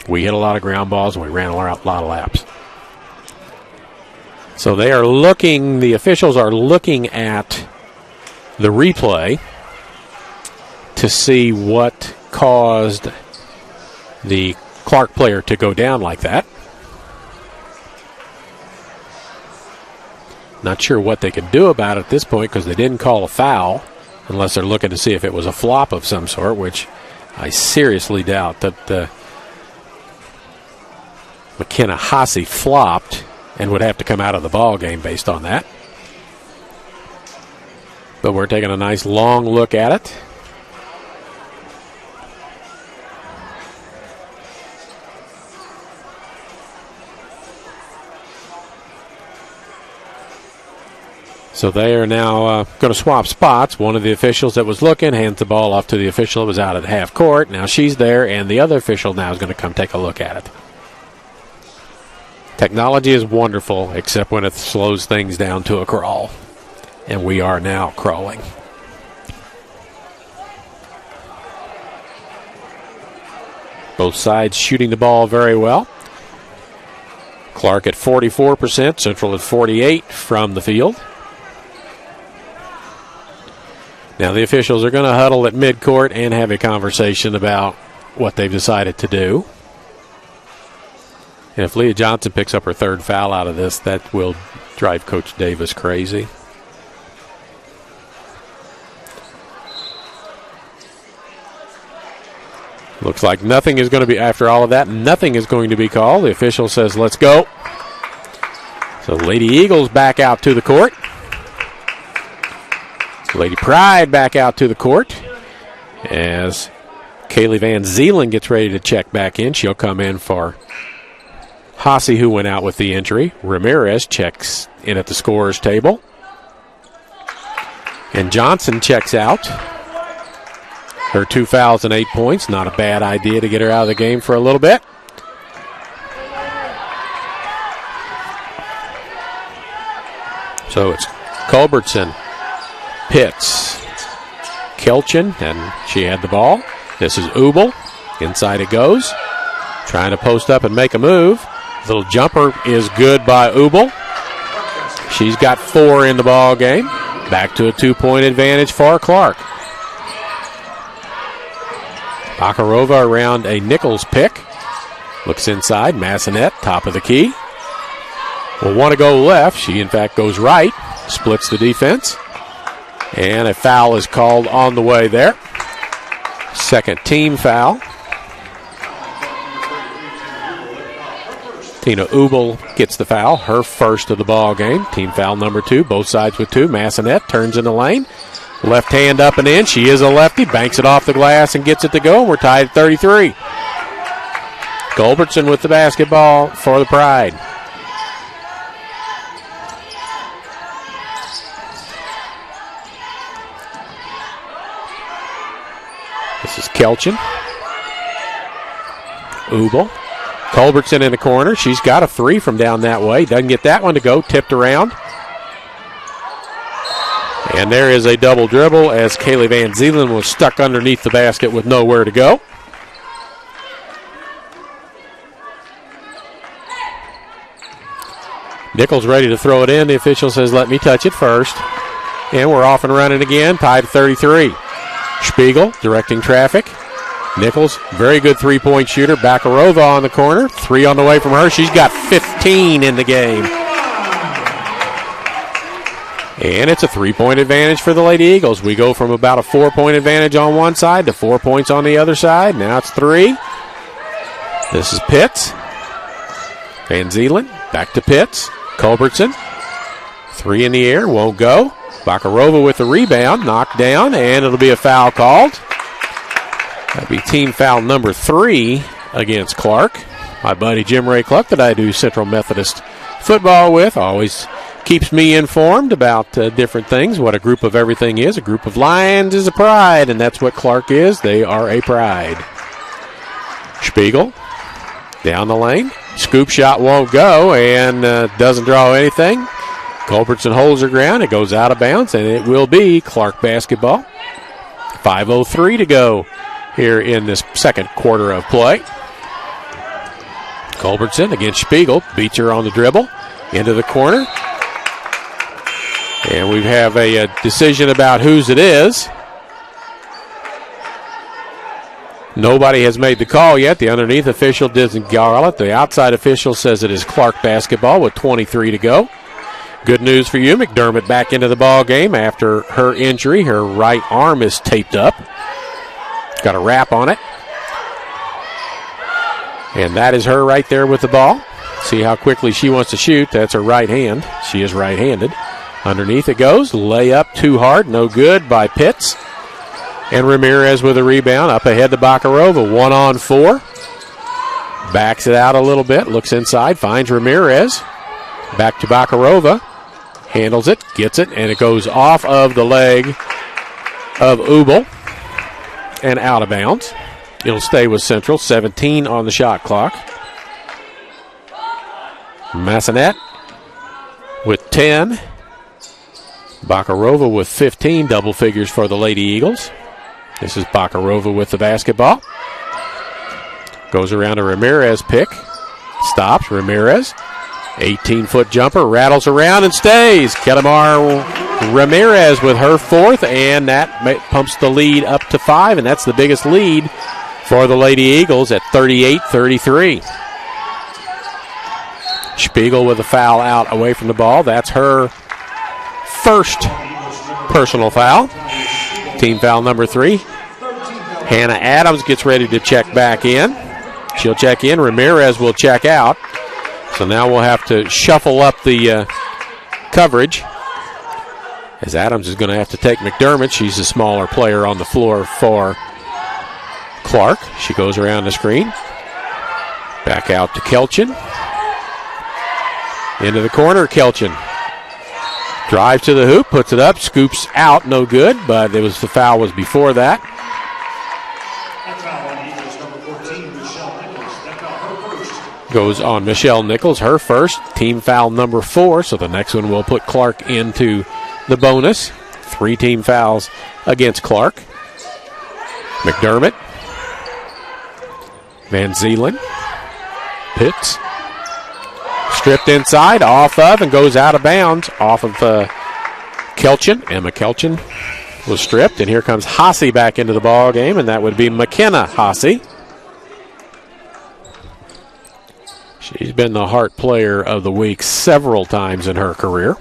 A: We hit a lot of ground balls, and we ran a lot of laps. So they are looking, the officials are looking at the replay to see what caused the Clarke player to go down like that. Not sure what they can do about it at this point because they didn't call a foul unless they're looking to see if it was a flop of some sort, which I seriously doubt that McKenna Hasse flopped and would have to come out of the ball game based on that. But we're taking a nice long look at it. So they are now going to swap spots. One of the officials that was looking hands the ball off to the official that was out at half court. Now she's there, and the other official now is going to come take a look at it. Technology is wonderful, except when it slows things down to a crawl. And we are now crawling. Both sides shooting the ball very well. Clarke at 44%, Central at 48% from the field. Now the officials are going to huddle at midcourt and have a conversation about what they've decided to do. And if Leah Johnson picks up her third foul out of this, that will drive Coach Davis crazy. Looks like nothing is going to be, after all of that, nothing is going to be called. The official says, let's go. So Lady Eagles back out to the court. Lady Pride back out to the court as Kaylee Van Zeeland gets ready to check back in. She'll come in for Haase, who went out with the injury. Ramirez checks in at the scorer's table. And Johnson checks out. Her 2 fouls and 8 points. Not a bad idea to get her out of the game for a little bit. So it's Culbertson, Pitts, Kelchin, and she had the ball. This is Ubel. Inside it goes. Trying to post up and make a move. Little jumper is good by Ubel. She's got 4 in the ball game. Back to a 2-point advantage for Clarke. Bakarova around a Nichols pick. Looks inside. Massanet, top of the key. Will want to go left. She, in fact, goes right. Splits the defense. And a foul is called on the way there. Second team foul. Tina Ubel gets the foul, her first of the ball game. Team foul number 2, both sides with 2. Massanet turns in the lane. Left hand up and in. She is a lefty. Banks it off the glass and gets it to go. We're tied at 33. Culbertson with the basketball for the Pride. This is Kelchin. Ubel. Culbertson in the corner. She's got a 3 from down that way. Doesn't get that one to go. Tipped around. And there is a double dribble as Kaylee Van Zeeland was stuck underneath the basket with nowhere to go. Nichols ready to throw it in. The official says, let me touch it first. And we're off and running again. Tied at 33. Spiegel directing traffic. Nichols, very good 3-point shooter. Bakarova on the corner. 3 on the way from her. She's got 15 in the game. And it's a 3-point advantage for the Lady Eagles. We go from about a 4-point advantage on one side to 4 points on the other side. Now it's 3. This is Pitts. Van Zeeland, back to Pitts. Culbertson, 3 in the air, won't go. Bakarova with the rebound, knocked down, and it'll be a foul called. That'll be team foul number 3 against Clarke. My buddy Jim Ray Clarke that I do Central Methodist football with always keeps me informed about different things, what a group of everything is. A group of lions is a pride, and that's what Clarke is. They are a pride. Spiegel down the lane. Scoop shot won't go and doesn't draw anything. Culbertson holds her ground. It goes out of bounds, and it will be Clarke basketball. 5:03 to go here in this second quarter of play. Culbertson against Spiegel. Beats her on the dribble. Into the corner. And we have a decision about whose it is. Nobody has made the call yet. The underneath official doesn't call it. The outside official says it is Clarke basketball with 23 to go. Good news for you. McDermott back into the ball game after her injury. Her right arm is taped up. Got a wrap on it. And that is her right there with the ball. See how quickly she wants to shoot. That's her right hand. She is right-handed. Underneath it goes. Layup too hard. No good by Pitts. And Ramirez with a rebound. Up ahead to Bakarova. 1-on-4. Backs it out a little bit. Looks inside. Finds Ramirez. Back to Bakarova. Handles it, gets it, and it goes off of the leg of Ubel and out of bounds. It'll stay with Central. 17 on the shot clock. Massanet with 10. Bakarova with 15, double figures for the Lady Eagles. This is Bakarova with the basketball. Goes around a Ramirez pick. Stops. Ramirez. 18-foot jumper. Rattles around and stays. Ketamar Ramirez with her fourth, and that pumps the lead up to 5, and that's the biggest lead for the Lady Eagles at 38-33. Spiegel with a foul out away from the ball. That's her first personal foul. Team foul number 3. Hannah Adams gets ready to check back in. She'll check in. Ramirez will check out. So now we'll have to shuffle up the coverage, as Adams is going to have to take McDermott. She's a smaller player on the floor for Clarke. She goes around the screen. Back out to Kelchin. Into the corner, Kelchin. Drives to the hoop, puts it up, scoops out, no good, but the foul was before that. Goes on Michelle Nichols, her first, team foul number 4, so the next one will put Clarke into the bonus. 3 team fouls against Clarke. McDermott. Van Zeelen. Pitts. Stripped inside, off of, and goes out of bounds off of Kelchin. Emma Kelchin was stripped, and here comes Haase back into the ball game, and that would be McKenna Haase. She's been the Hart Player of the Week several times in her career.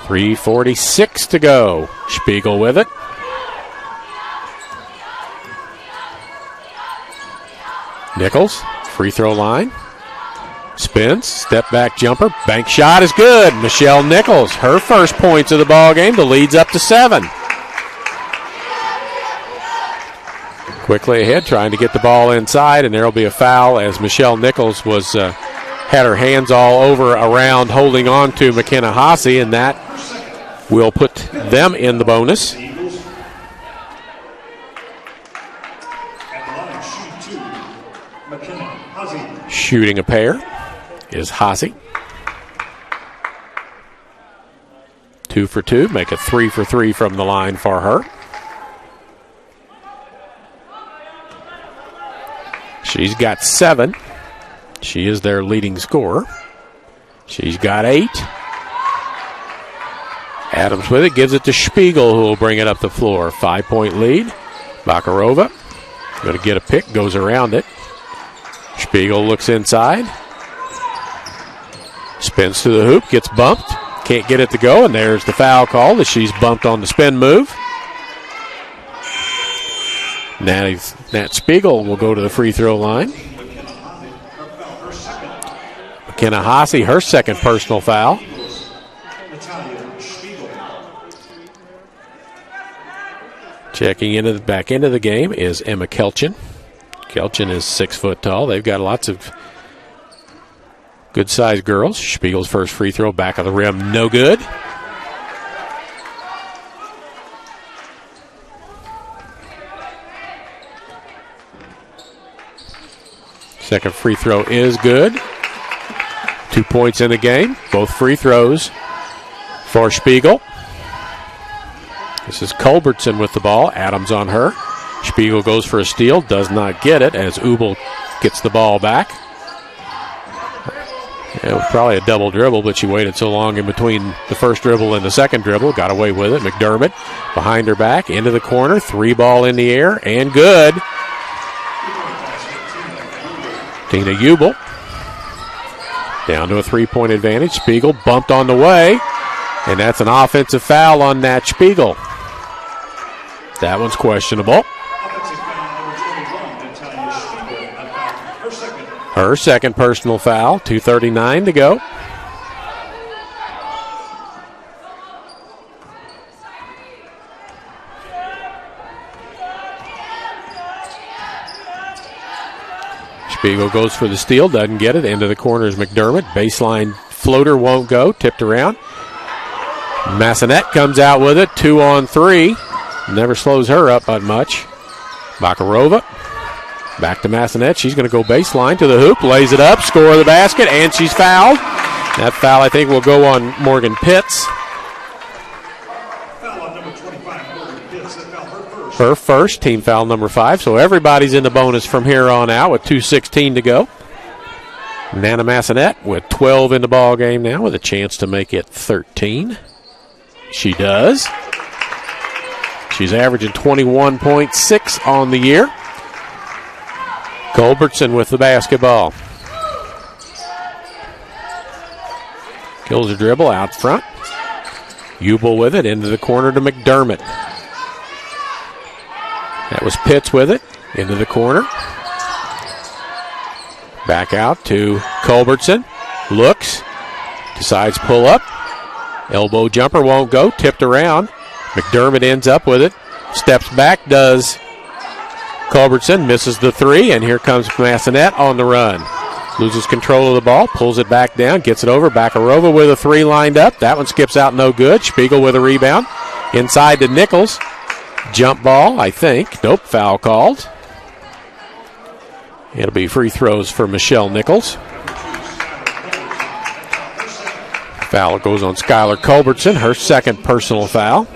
A: 3:46 to go. Spiegel with it. Nichols, free throw line. Spins, step back jumper, bank shot is good. Michelle Nichols, her first points of the ball game. The lead's up to 7. Quickly ahead, trying to get the ball inside, and there will be a foul as Michelle Nichols had her hands all over around holding on to McKenna Haase, and that will put them in the bonus. Shooting a pair is Haase. 2 for 2, make it 3 for 3 from the line for her. She's got 7. She is their leading scorer. She's got 8. Adams with it, gives it to Spiegel, who will bring it up the floor. 5-point lead. Bakarova going to get a pick, goes around it. Spiegel looks inside. Spins to the hoop, gets bumped. Can't get it to go, and there's the foul call as she's bumped on the spin move. Nat Spiegel will go to the free throw line. McKenna Haase, her second personal foul. Checking back into the game is Emma Kelchin. Kelchin is 6 foot tall. They've got lots of good-sized girls. Spiegel's first free throw, back of the rim, no good. Second free throw is good. 2 points in the game. Both free throws for Spiegel. This is Culbertson with the ball. Adams on her. Spiegel goes for a steal. Does not get it as Ubel gets the ball back. It was probably a double dribble, but she waited so long in between the first dribble and the second dribble. Got away with it. McDermott behind her back. Into the corner. 3 ball in the air. And good. Tina Ubel down to a 3-point advantage. Spiegel bumped on the way, and that's an offensive foul on Nat Spiegel. That one's questionable. Her second personal foul. 2:39 to go. Spiegel goes for the steal, doesn't get it. Into the corner is McDermott. Baseline floater won't go. Tipped around. Massanet comes out with it. 2-on-3. Never slows her up by much. Bakarova. Back to Massanet. She's going to go baseline to the hoop. Lays it up. Score the basket. And she's fouled. That foul, I think, will go on Morgan Pitts.
B: Foul on number 25, Morgan Pitts. That foul her first.
A: Her first, team foul number 5. So everybody's in the bonus from here on out with 2:16 to go. Nana Massanet with 12 in the ball game now with a chance to make it 13. She does. She's averaging 21.6 on the year. Culbertson with the basketball. Kills a dribble out front. Ubel with it into the corner to McDermott. That was Pitts with it into the corner. Back out to Culbertson. Looks. Decides pull up. Elbow jumper won't go. Tipped around. McDermott ends up with it. Steps back, does Culbertson. Misses the 3, and here comes Massanet on the run. Loses control of the ball. Pulls it back down. Gets it over. Bakarova with a 3 lined up. That one skips out no good. Spiegel with a rebound. Inside to Nichols. Jump ball, I think. Nope, foul called. It'll be free throws for Michelle Nichols. Foul goes on Skylar Culbertson, her second personal foul.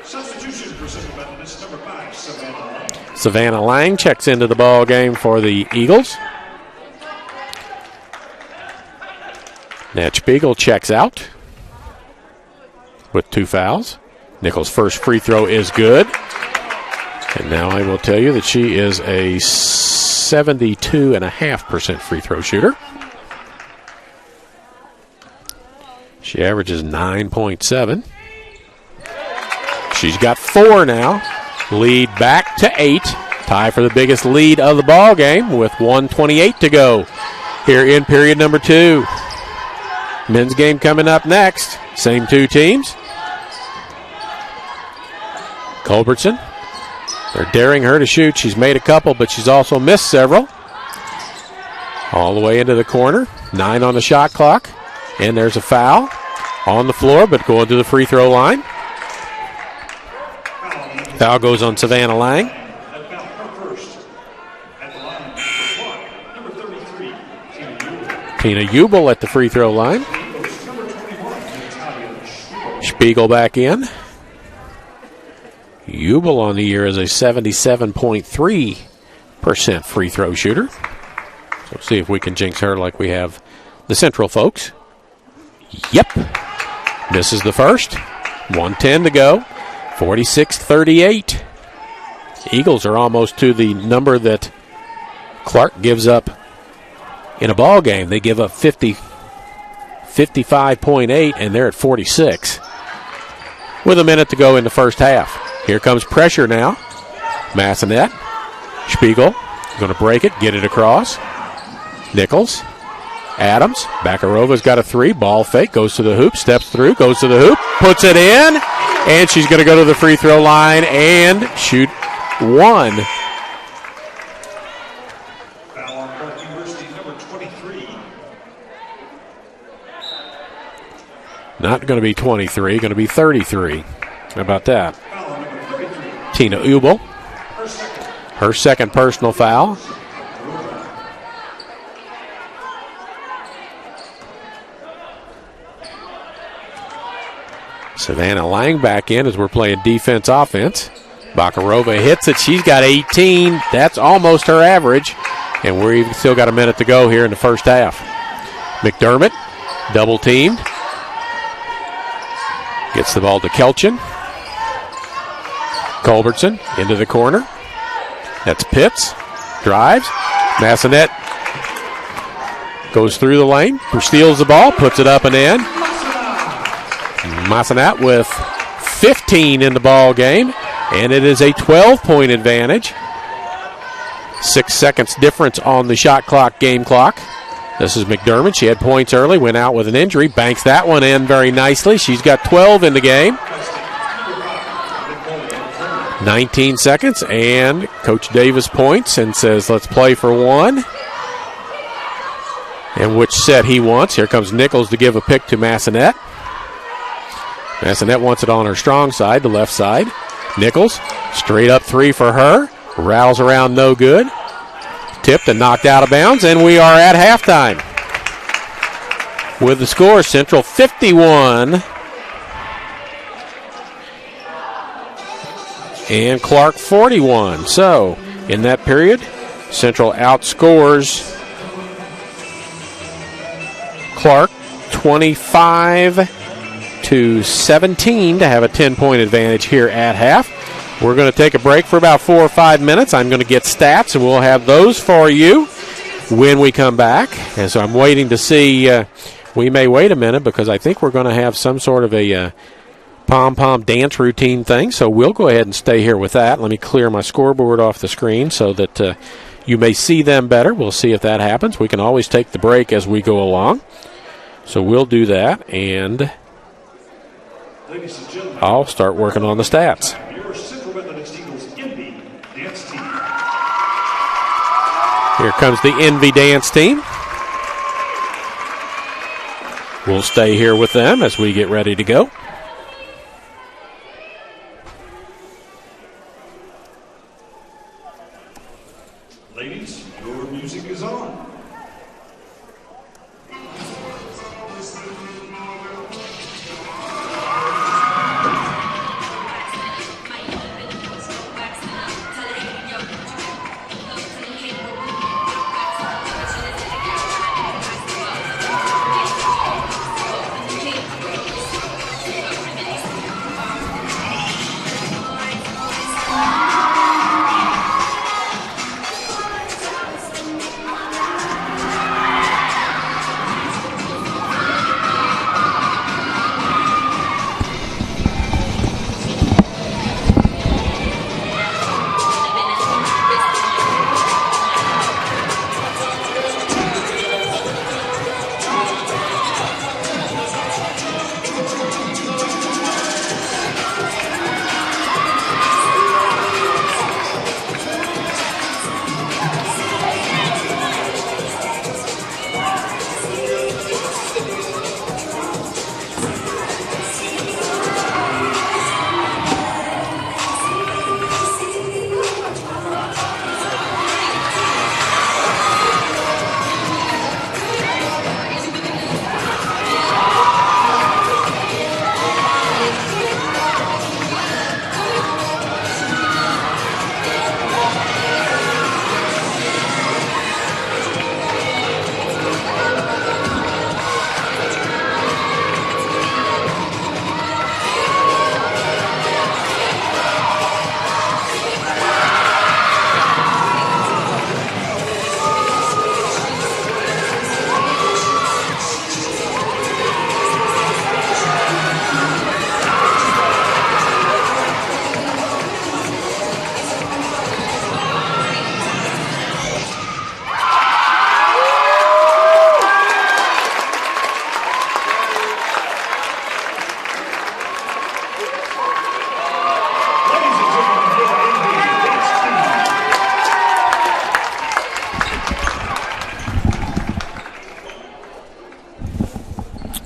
B: Substitution for Central Methodist, number 5, Savannah Lang.
A: Savannah Lang checks into the ball game for the Eagles. Nat Spiegel checks out with 2 fouls. Nichols' first free throw is good. And now I will tell you that she is a 72.5% free throw shooter. She averages 9.7. She's got 4 now. Lead back to 8. Tie for the biggest lead of the ball game with 1:28 to go here in period number 2. Men's game coming up next. Same 2 teams. Culbertson. They're daring her to shoot. She's made a couple, but she's also missed several. All the way into the corner. 9 on the shot clock. And there's a foul on the floor, but going to the free throw line. Foul goes on Savannah Lang. Tina Ubel at the free throw line. Spiegel back in. Ubel on the year is a 77.3% free throw shooter. So see if we can jinx her like we have the Central folks. Yep. Misses the first. 1:10 to go. 46-38. Eagles are almost to the number that Clarke gives up in a ball game. They give up 55.8, and they're at 46. With a minute to go in the first half. Here comes pressure now. Massanet. Spiegel going to break it, get it across. Nichols. Adams. Bakarova's got a 3. Ball fake. Goes to the hoop. Steps through. Goes to the hoop. Puts it in. And she's going to go to the free throw line and shoot 1.
B: Foul on Clarke University, number 23.
A: Not going to be 23. Going to be 33. How about that?
B: Foul on number 33.
A: Tina Ubel. Her second personal foul. Savannah Lang back in as we're playing defense-offense. Bakarova hits it. She's got 18. That's almost her average. And we've still got a minute to go here in the first half. McDermott, double-teamed. Gets the ball to Kelchin. Culbertson into the corner. That's Pitts. Drives. Massanet goes through the lane. Steals the ball. Puts it up and in. Massanet with 15 in the ball game. And it is a 12-point advantage. 6 seconds difference on the shot clock, game clock. This is McDermott. She had points early, went out with an injury. Banks that one in very nicely. She's got 12 in the game. 19 seconds, and Coach Davis points and says, let's play for 1. and which set he wants. Here comes Nichols to give a pick to Massanet. Massanet wants it on her strong side, the left side. Nichols, straight up three for her. Rattles around, no good. Tipped and knocked out of bounds, and we are at halftime. With the score, Central 51 and Clarke 41. So, in that period, Central outscores Clarke 25-17 to have a 10-point advantage here at half. We're going to take a break for about 4 or 5 minutes. I'm going to get stats, and we'll have those for you when we come back. And so I'm waiting to see. We may wait a minute because I think we're going to have some sort of a pom-pom dance routine thing. So we'll go ahead and stay here with that. Let me clear my scoreboard off the screen so that you may see them better. We'll see if that happens. We can always take the break as we go along. So we'll do that, and I'll start working on the stats. Here comes the Envy Dance team. We'll stay here with them as we get ready to go.
B: Ladies, your music is on.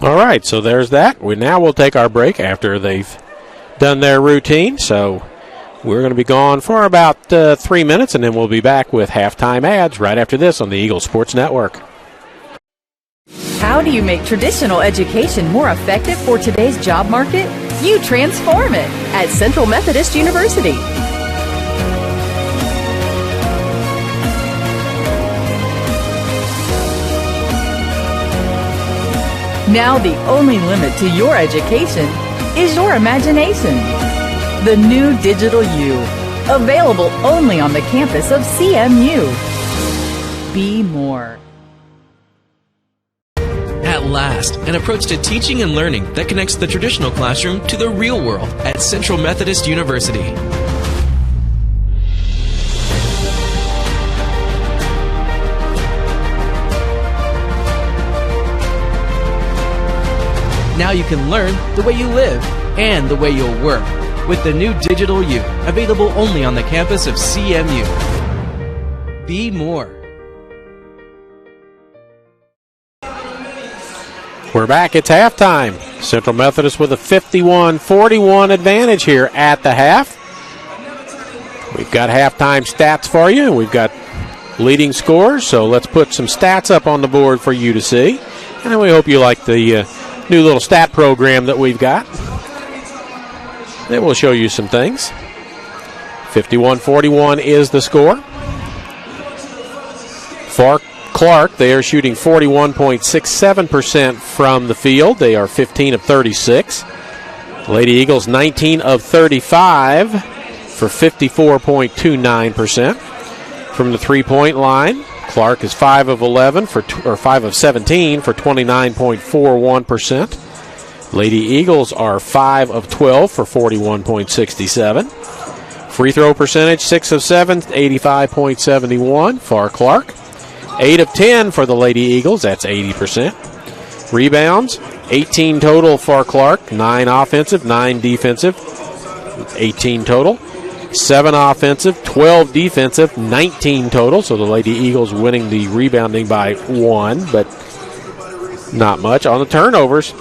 A: All right, so there's that. Now we'll take our break after they've done their routine. So we're going to be gone for about 3 minutes, and then we'll be back with halftime ads right after this on the Eagle Sports Network.
C: How do you make traditional education more effective for today's job market? You transform it at Central Methodist University. Now the only limit to your education is your imagination. The new Digital U, available only on the campus of CMU. Be more.
D: At last, an approach to teaching and learning that connects the traditional classroom to the real world at Central Methodist University. Now you can learn the way you live and the way you'll work with the new Digital U, available only on the campus of CMU. Be more.
A: We're back. It's halftime. Central Methodist with a 51-41 advantage here at the half. We've got halftime stats for you. We've got leading scores, so let's put some stats up on the board for you to see. And we hope you like the new little stat program that we've got. Then we'll show you some things. 51-41 is the score. For Clarke, they are shooting 41.67% from the field. They are 15 of 36. Lady Eagles 19 of 35 for 54.29%. From the three-point line, Clarke is 5 of 11 or 5 of 17 for 29.41%. Lady Eagles are 5 of 12 for 41.67. Free throw percentage, 6 of 7, 85.71 for Clarke. 8 of 10 for the Lady Eagles, that's 80%. Rebounds, 18 total for Clarke, 9 offensive, 9 defensive, 18 total. 7 offensive, 12 defensive, 19 total. So the Lady Eagles winning the rebounding by 1, but not much. On the turnovers,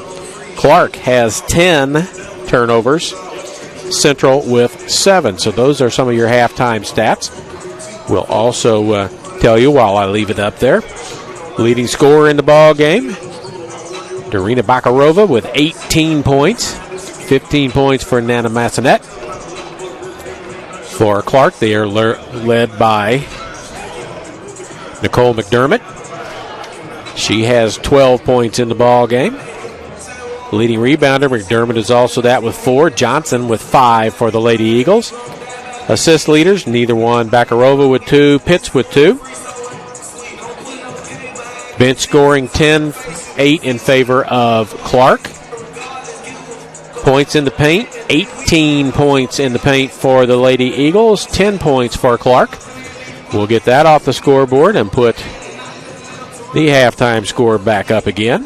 A: Clarke has 10 turnovers, Central with 7. So those are some of your halftime stats. We'll also tell you while I leave it up there. Leading scorer in the ball game, Darina Bakarova with 18 points. 15 points for Nana Massonet. For Clarke, they are led by Nicole McDermott. She has 12 points in the ball game. Leading rebounder, McDermott is also that with 4. Johnson with 5 for the Lady Eagles. Assist leaders, neither one. Bakarova with 2, Pitts with 2. Bench scoring 10-8 in favor of Clarke. Points in the paint, 18 points in the paint for the Lady Eagles, 10 points for Clarke. We'll get that off the scoreboard and put the halftime score back up again,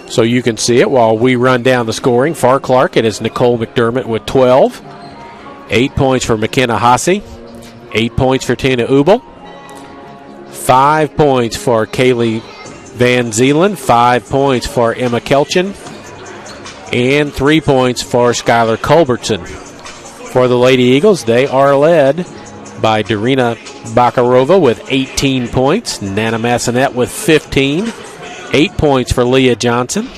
A: so you can see it while we run down the scoring. For Clarke, it is Nicole McDermott with 12. 8 points for McKenna Hasse. 8 points for Tina Ubel. 5 points for Kaylee Van Zeeland. 5 points for Emma Kelchin. And 3 points for Skylar Culbertson. For the Lady Eagles, they are led by Darina Bakarova with 18 points. Nana Massonet with 15. 8 points for Leah Johnson.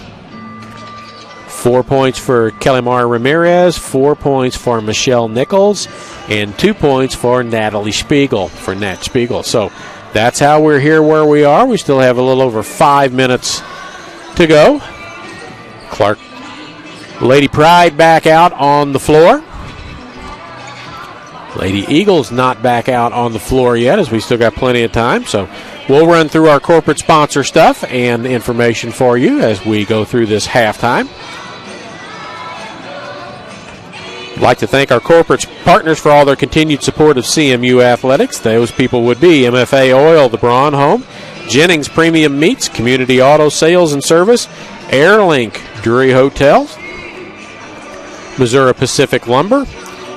A: 4 points for Kelly-Mar Ramirez. 4 points for Michelle Nichols. And 2 points for Natalie Spiegel, for Nat Spiegel. So that's how we're here where we are. We still have a little over 5 minutes to go. Clarke Lady Pride back out on the floor. Lady Eagles not back out on the floor yet, as we still got plenty of time. So we'll run through our corporate sponsor stuff and information for you as we go through this halftime. I'd like to thank our corporate partners for all their continued support of CMU Athletics. Those people would be MFA Oil, the Braun Home, Jennings Premium Meats, Community Auto Sales and Service, Airlink, Drury Hotels, Missouri Pacific Lumber,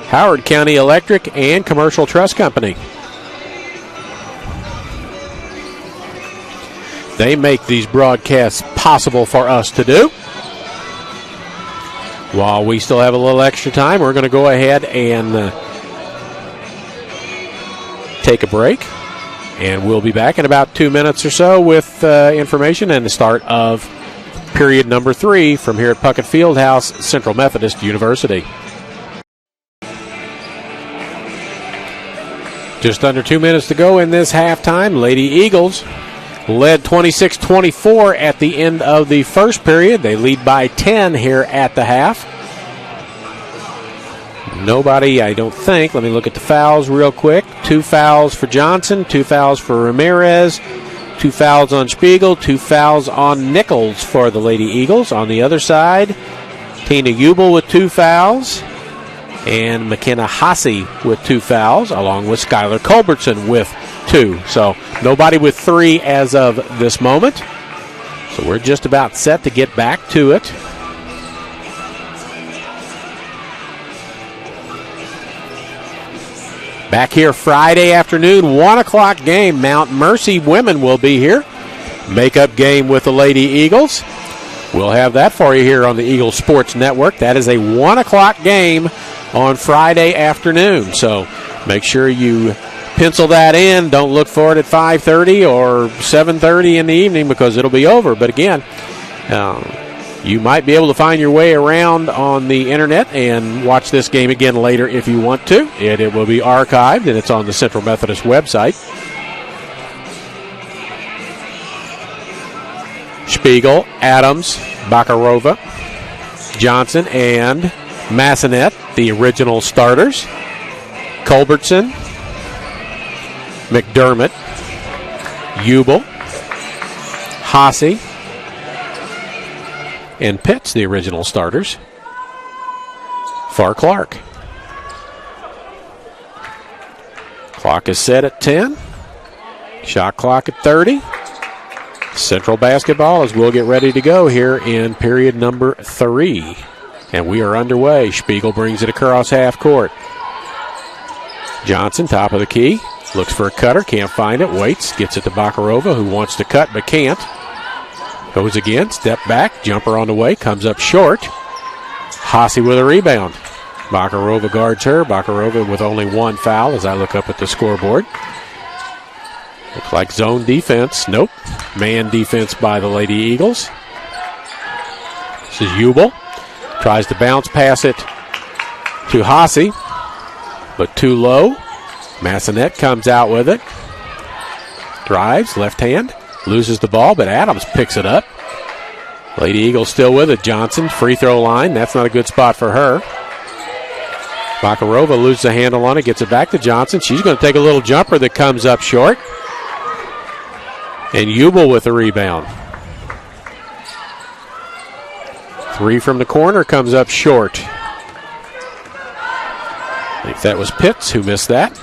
A: Howard County Electric, and Commercial Trust Company. They make these broadcasts possible for us to do. While we still have a little extra time, we're going to go ahead and take a break. And we'll be back in about 2 minutes or so with information and the start of period number 3 from here at Puckett Fieldhouse, Central Methodist University. Just under 2 minutes to go in this halftime. Lady Eagles led 26-24 at the end of the first period. They lead by 10 here at the half. Nobody, I don't think. Let me look at the fouls real quick. 2 fouls for Johnson, 2 fouls for Ramirez, 2 fouls on Spiegel, 2 fouls on Nichols for the Lady Eagles. On the other side, Tina Ubel with 2 fouls, and McKenna Hasse with 2 fouls, along with Skylar Culbertson with 2. So nobody with 3 as of this moment. So we're just about set to get back to it. Back here Friday afternoon, 1 o'clock game. Mount Mercy women will be here. makeup game with the Lady Eagles. We'll have that for you here on the Eagle Sports Network. That is a 1 o'clock game on Friday afternoon. So make sure you pencil that in. Don't look for it at 5:30 or 7:30 in the evening because it'll be over. But again, you might be able to find your way around on the internet and watch this game again later if you want to. It will be archived, and it's on the Central Methodist website. Spiegel, Adams, Bakarova, Johnson, and Massanet, the original starters. Culbertson, McDermott, Ubel, Haase, and Pitts, the original starters for Clarke. Clock is set at 10. Shot clock at 30. Central basketball as we'll get ready to go here in period number 3. And we are underway. Spiegel brings it across half court. Johnson, top of the key. Looks for a cutter, can't find it. Waits, gets it to Bakarova, who wants to cut but can't. Goes again, step back, jumper on the way, comes up short. Haase with a rebound. Bakarova guards her. Bakarova with only 1 foul as I look up at the scoreboard. Looks like zone defense. Nope. Man defense by the Lady Eagles. This is Ubel. Tries to bounce pass it to Haase, but too low. Massanet comes out with it. Drives, left hand. Loses the ball, but Adams picks it up. Lady Eagles still with it. Johnson, free throw line. That's not a good spot for her. Bakarova loses a handle on it, gets it back to Johnson. She's going to take a little jumper that comes up short. And Ubel with the rebound. 3 from the corner comes up short. I think that was Pitts who missed that.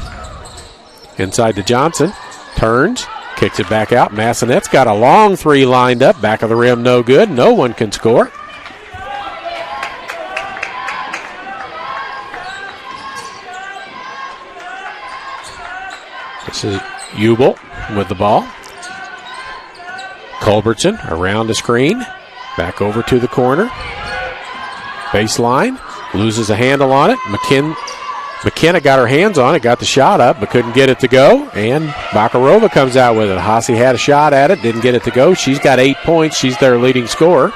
A: Inside to Johnson. Turns. Kicks it back out. Massanet's got a long 3 lined up. Back of the rim, no good. No one can score. This is Ubel with the ball. Culbertson around the screen. Back over to the corner. Baseline. Loses a handle on it. McKenna got her hands on it, got the shot up, but couldn't get it to go. And Bakarova comes out with it. Haase had a shot at it, didn't get it to go. She's got 8 points. She's their leading scorer.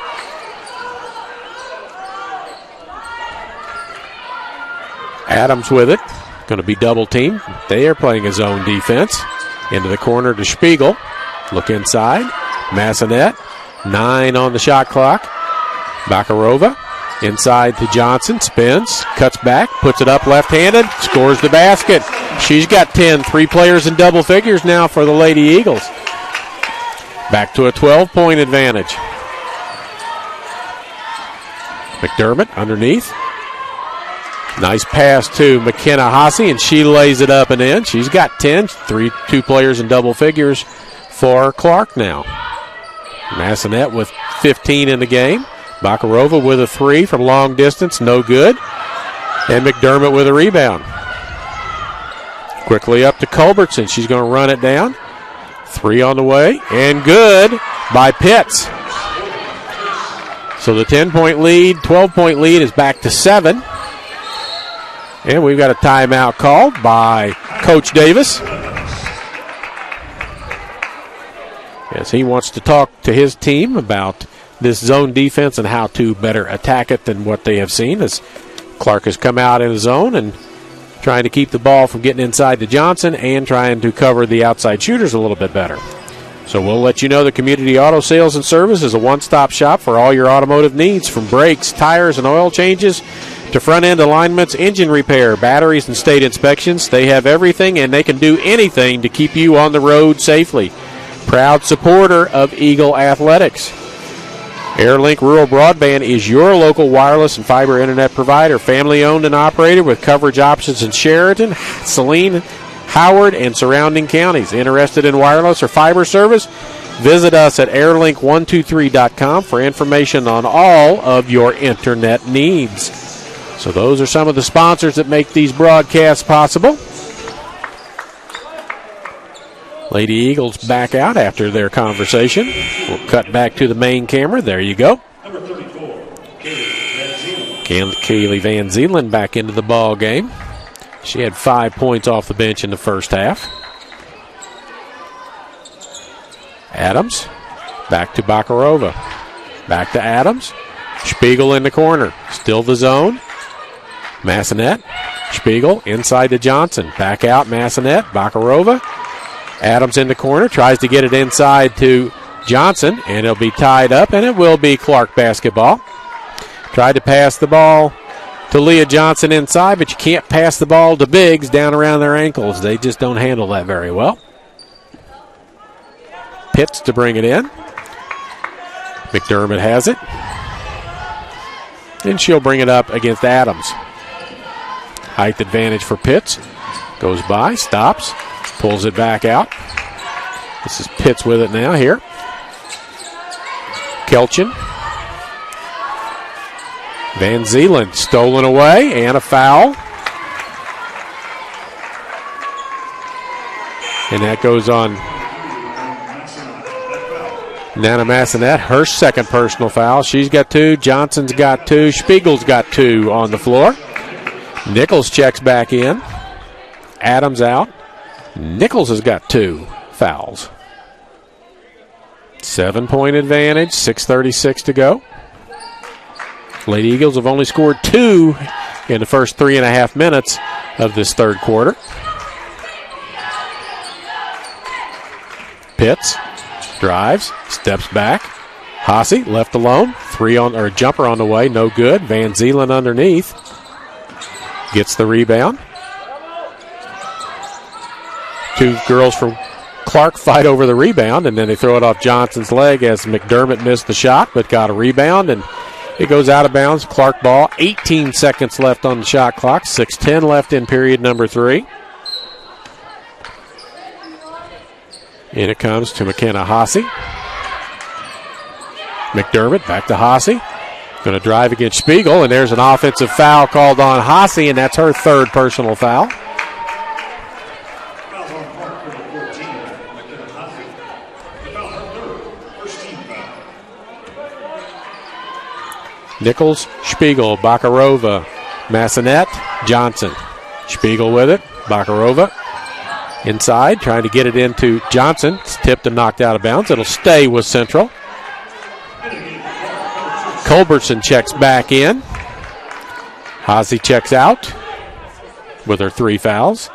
A: Adams with it. Going to be double teamed. They are playing a zone defense. Into the corner to Spiegel. Look inside. Massanet. 9 on the shot clock. Bakarova. Inside to Johnson, spins, cuts back, puts it up left-handed, scores the basket. She's got 10, 3 players in double figures now for the Lady Eagles. Back to a 12-point advantage. McDermott underneath. Nice pass to McKenna Haase, and she lays it up and in. She's got 10, 2 players in double figures for Clarke now. Massanet with 15 in the game. Bakarova with a 3 from long distance, no good. And McDermott with a rebound. Quickly up to Culbertson. She's going to run it down. 3 on the way, and good by Pitts. So the 10-point lead, 12-point lead is back to 7. And we've got a timeout called by Coach Davis, as he wants to talk to his team about this zone defense and how to better attack it than what they have seen, as Clarke has come out in the zone and trying to keep the ball from getting inside to Johnson and trying to cover the outside shooters a little bit better. So we'll let you know that Community Auto Sales and Service is a one-stop shop for all your automotive needs, from brakes, tires, and oil changes to front-end alignments, engine repair, batteries, and state inspections. They have everything, and they can do anything to keep you on the road safely. Proud supporter of Eagle Athletics. Airlink Rural Broadband is your local wireless and fiber internet provider, family-owned and operated with coverage options in Sheridan, Saline, Howard, and surrounding counties. Interested in wireless or fiber service? Visit us at airlink123.com for information on all of your internet needs. So those are some of the sponsors that make these broadcasts possible. Lady Eagles back out after their conversation. We'll cut back to the main camera. There you go.
B: Number 34, Kaylee
A: Kaylee Van Zeeland back into the ball game. She had 5 points off the bench in the first half. Adams, back to Bakarova. Back to Adams. Spiegel in the corner. Still the zone. Massanet. Spiegel inside to Johnson. Back out Massanet. Bakarova. Adams in the corner. Tries to get it inside to Johnson. And it'll be tied up. And it will be Clarke basketball. Tried to pass the ball to Leah Johnson inside. But you can't pass the ball to bigs down around their ankles. They just don't handle that very well. Pitts to bring it in. McDermott has it. And she'll bring it up against Adams. Height advantage for Pitts. Goes by, stops, pulls it back out. This is Pitts with it now here. Kelchin. Van Zeeland stolen away and a foul. And that goes on Nana Massanet, her second personal foul. She's got 2. Johnson's got 2. Spiegel's got 2 on the floor. Nichols checks back in. Adams out. Nichols has got 2 fouls. 7-point advantage, 6:36 to go. Lady Eagles have only scored 2 in the first 3.5 minutes of this third quarter. Pitts drives, steps back. Haase left alone. Jumper on the way, no good. Van Zeeland underneath. Gets the rebound. 2 girls from Clarke fight over the rebound, and then they throw it off Johnson's leg as McDermott missed the shot, but got a rebound, and it goes out of bounds. Clarke ball. 18 seconds left on the shot clock. 6:10 left in period number 3. In it comes to McKenna Haase. McDermott back to Haase. Going to drive against Spiegel, and there's an offensive foul called on Haase, and that's her 3rd personal foul. Nichols, Spiegel, Bakarova, Massanet, Johnson. Spiegel with it. Bakarova inside, trying to get it into Johnson. It's tipped and knocked out of bounds. It'll stay with Central. Culbertson checks back in. Haase checks out with her 3 fouls.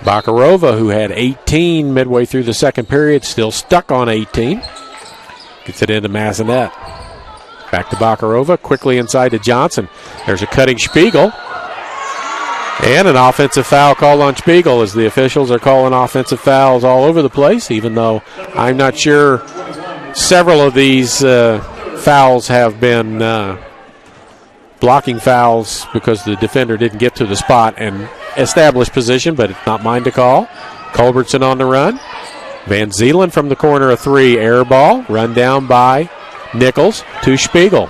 A: Bakarova, who had 18 midway through the second period, still stuck on 18. Gets it into Massanet. Back to Bakarova, quickly inside to Johnson. There's a cutting Spiegel. And an offensive foul called on Spiegel, as the officials are calling offensive fouls all over the place, even though I'm not sure several of these fouls have been blocking fouls because the defender didn't get to the spot and establish position, but it's not mine to call. Culbertson on the run. Van Zeeland from the corner, a 3, air ball, run down by Nichols to Spiegel.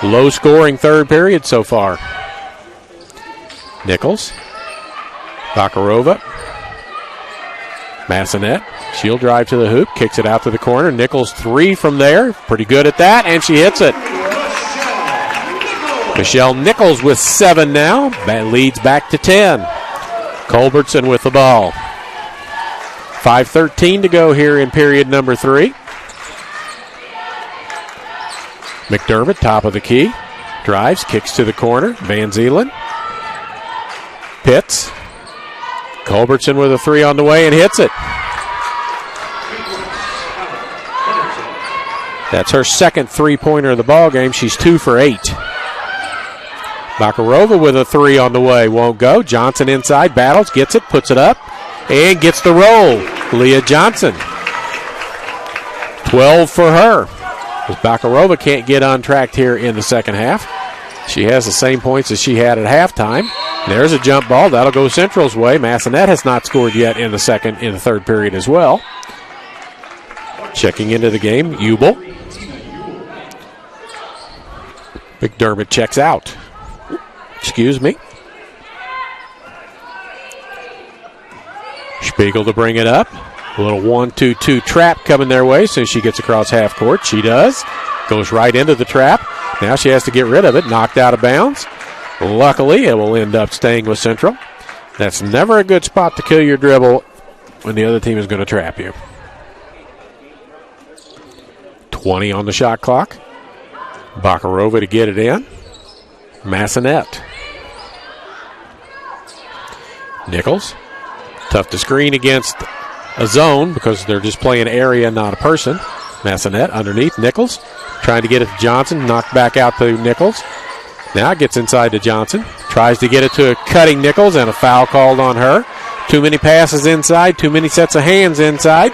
A: Low scoring third period so far. Nichols, Bakarova, Massanet. She'll drive to the hoop, kicks it out to the corner. Nichols 3 from there, pretty good at that, and she hits it. Michelle Nichols with 7 now. That leads back to 10. Culbertson with the ball. 5:13 to go here in period number 3. McDermott, top of the key. Drives, kicks to the corner. Van Zeeland. Pitts. Culbertson with a 3 on the way and hits it. That's her second 3-pointer of the ball game. She's 2 for 8. Bakarova with a 3 on the way. Won't go. Johnson inside. Battles. Gets it. Puts it up. And gets the roll. Leah Johnson. 12 for her. As Bakarova can't get untracked here in the second half. She has the same points as she had at halftime. There's a jump ball. That'll go Central's way. Massanet has not scored yet in the third period as well. Checking into the game, Ubel. McDermott checks out. Excuse me. Spiegel to bring it up. A little 1-2-2 trap coming their way as soon as she gets across half court. She does. Goes right into the trap. Now she has to get rid of it. Knocked out of bounds. Luckily, it will end up staying with Central. That's never a good spot to kill your dribble when the other team is going to trap you. 20 on the shot clock. Bakarova to get it in. Massanet. Nichols. Tough to screen against a zone because they're just playing area, not a person. Massanet underneath. Nichols trying to get it to Johnson. Knocked back out to Nichols. Now it gets inside to Johnson. Tries to get it to a cutting Nichols, and a foul called on her. Too many passes inside. Too many sets of hands inside.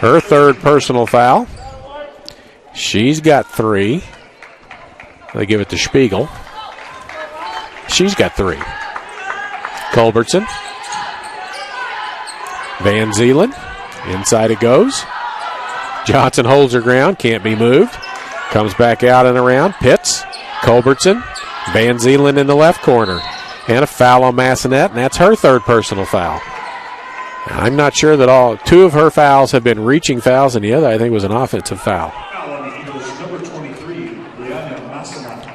A: Her third personal foul. She's got 3. They give it to Spiegel. She's got 3. Culbertson. Van Zeeland. Inside it goes. Johnson holds her ground. Can't be moved. Comes back out and around. Pitts. Culbertson. Van Zeeland in the left corner. And a foul on Massanet, and that's her third personal foul. I'm not sure that 2 of her fouls have been reaching fouls, and the other, I think, was an offensive foul.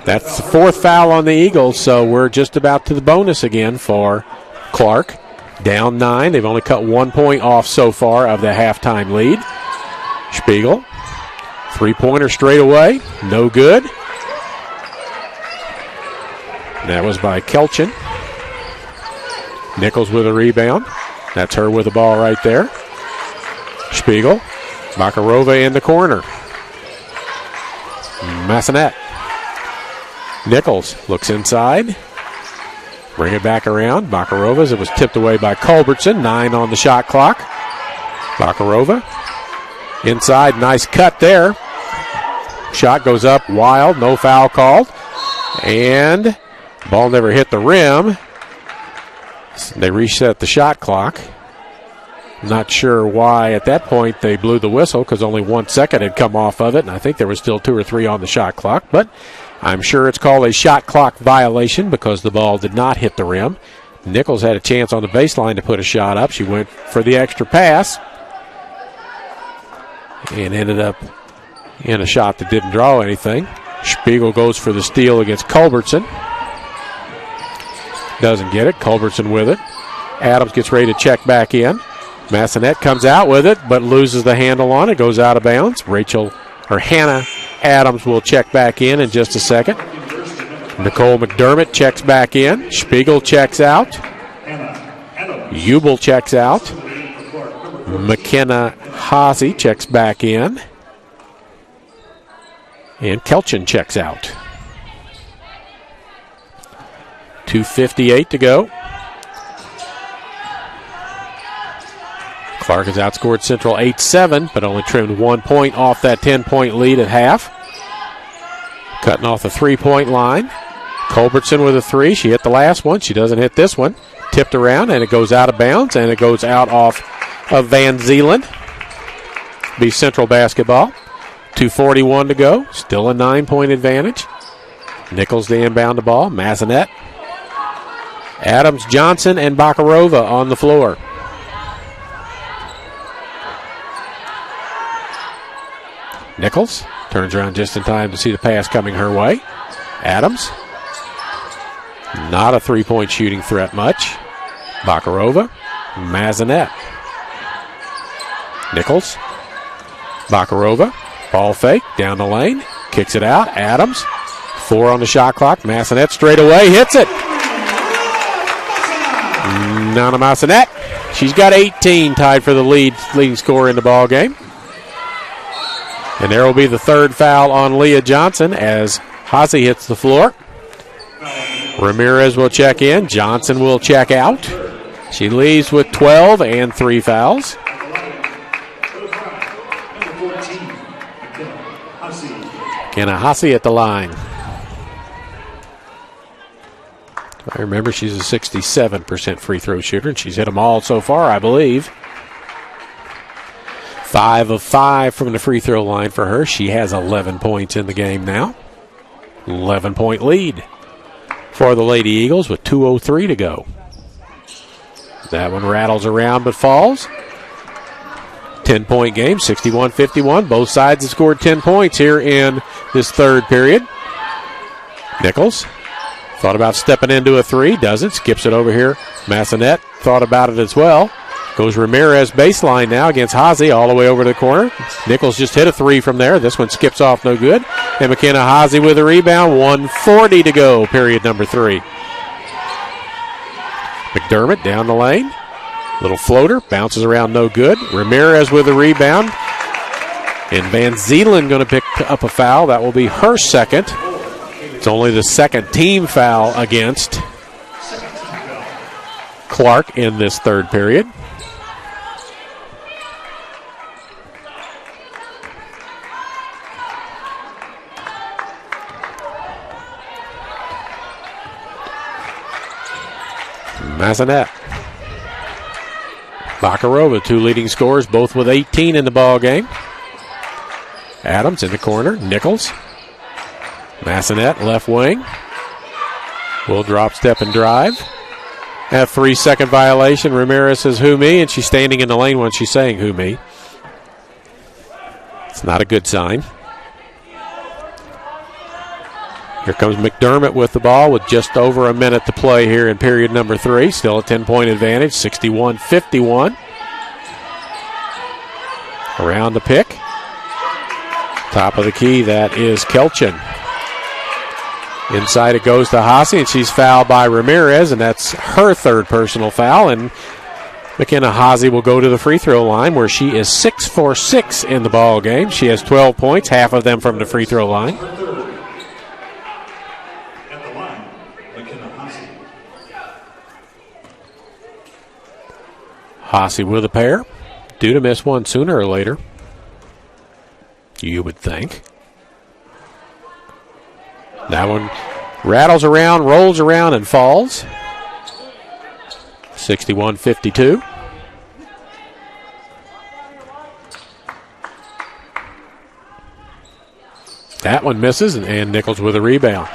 A: That's the 4th foul on the Eagles, so we're just about to the bonus again for Clarke. Down 9. They've only cut 1 point off so far of the halftime lead. Spiegel. 3-pointer straight away. No good. That was by Kelchin. Nichols with a rebound. That's her with the ball right there. Spiegel. Bakarova in the corner. Massanet. Nichols looks inside. Bring it back around. Bakarova's. It was tipped away by Culbertson. 9 on the shot clock. Bakarova. Inside. Nice cut there. Shot goes up wild. No foul called. And ball never hit the rim. They reset the shot clock. Not sure why at that point they blew the whistle because only 1 second had come off of it, and I think there was still 2 or 3 on the shot clock, but I'm sure it's called a shot clock violation because the ball did not hit the rim. Nichols had a chance on the baseline to put a shot up. She went for the extra pass and ended up in a shot that didn't draw anything. Spiegel goes for the steal against Culbertson. Doesn't get it. Culbertson with it. Adams gets ready to check back in. Massanet comes out with it, but loses the handle on it. Goes out of bounds. Hannah Adams will check back in just a second. Nicole McDermott checks back in. Spiegel checks out. Ubel checks out. McKenna Haase checks back in. And Kelchin checks out. 2:58 to go. Clarke has outscored Central 8-7, but only trimmed 1 point off that 10-point lead at half. Cutting off the 3-point line. Culbertson with a 3. She hit the last one. She doesn't hit this one. Tipped around, and it goes out of bounds, and it goes out off of Van Zeeland. Be Central basketball. 2:41 to go. Still a 9-point advantage. Nichols to inbound the ball. Massanet. Adams, Johnson, and Bakarova on the floor. Nichols turns around just in time to see the pass coming her way. Adams. Not a 3-point shooting threat much. Bakarova. Massanet. Nichols. Bakarova. Ball fake. Down the lane. Kicks it out. Adams. 4 on the shot clock. Massanet straight away. Hits it. Nana Massanet. She's got 18, tied for the leading scorer in the ball game. And there will be the third foul on Leah Johnson as Haase hits the floor. Ramirez will check in. Johnson will check out. She leaves with 12 and 3 fouls. Kenna Haase at the line. I remember she's a 67% free throw shooter, and she's hit them all so far, I believe. 5 of 5 from the free throw line for her. She has 11 points in the game now. 11-point lead for the Lady Eagles with 2:03 to go. That one rattles around but falls. 10-point game, 61-51. Both sides have scored 10 points here in this third period. Nichols thought about stepping into a three, doesn't, skips it over here. Massanet thought about it as well. Goes Ramirez baseline now against Haase all the way over to the corner. Nichols just hit a three from there. This one skips off no good. And McKenna Haase with a rebound. 1:40 to go, period number 3. McDermott down the lane. Little floater, bounces around no good. Ramirez with a rebound. And Van Zeeland going to pick up a foul. That will be her second. It's only the second team foul against Clarke in this third period. Massanet. Bakarova, 2 leading scorers, both with 18 in the ball game. Adams in the corner. Nichols. Massanet, left wing. Will drop, step, and drive. A 3-second violation. Ramirez says, who me? And she's standing in the lane when she's saying, who me? It's not a good sign. Here comes McDermott with the ball with just over a minute to play here in period number 3. Still a 10-point advantage, 61-51. Around the pick. Top of the key, that is Kelchin. Inside it goes to Haase, and she's fouled by Ramirez, and that's her third personal foul. And McKenna Haase will go to the free throw line, where she is 6 for 6 in the ball game. She has 12 points, half of them from the free throw line. Haase with a pair. Due to miss one sooner or later, you would think. That one rattles around, rolls around, and falls. 61-52. That one misses, and Nichols with a rebound.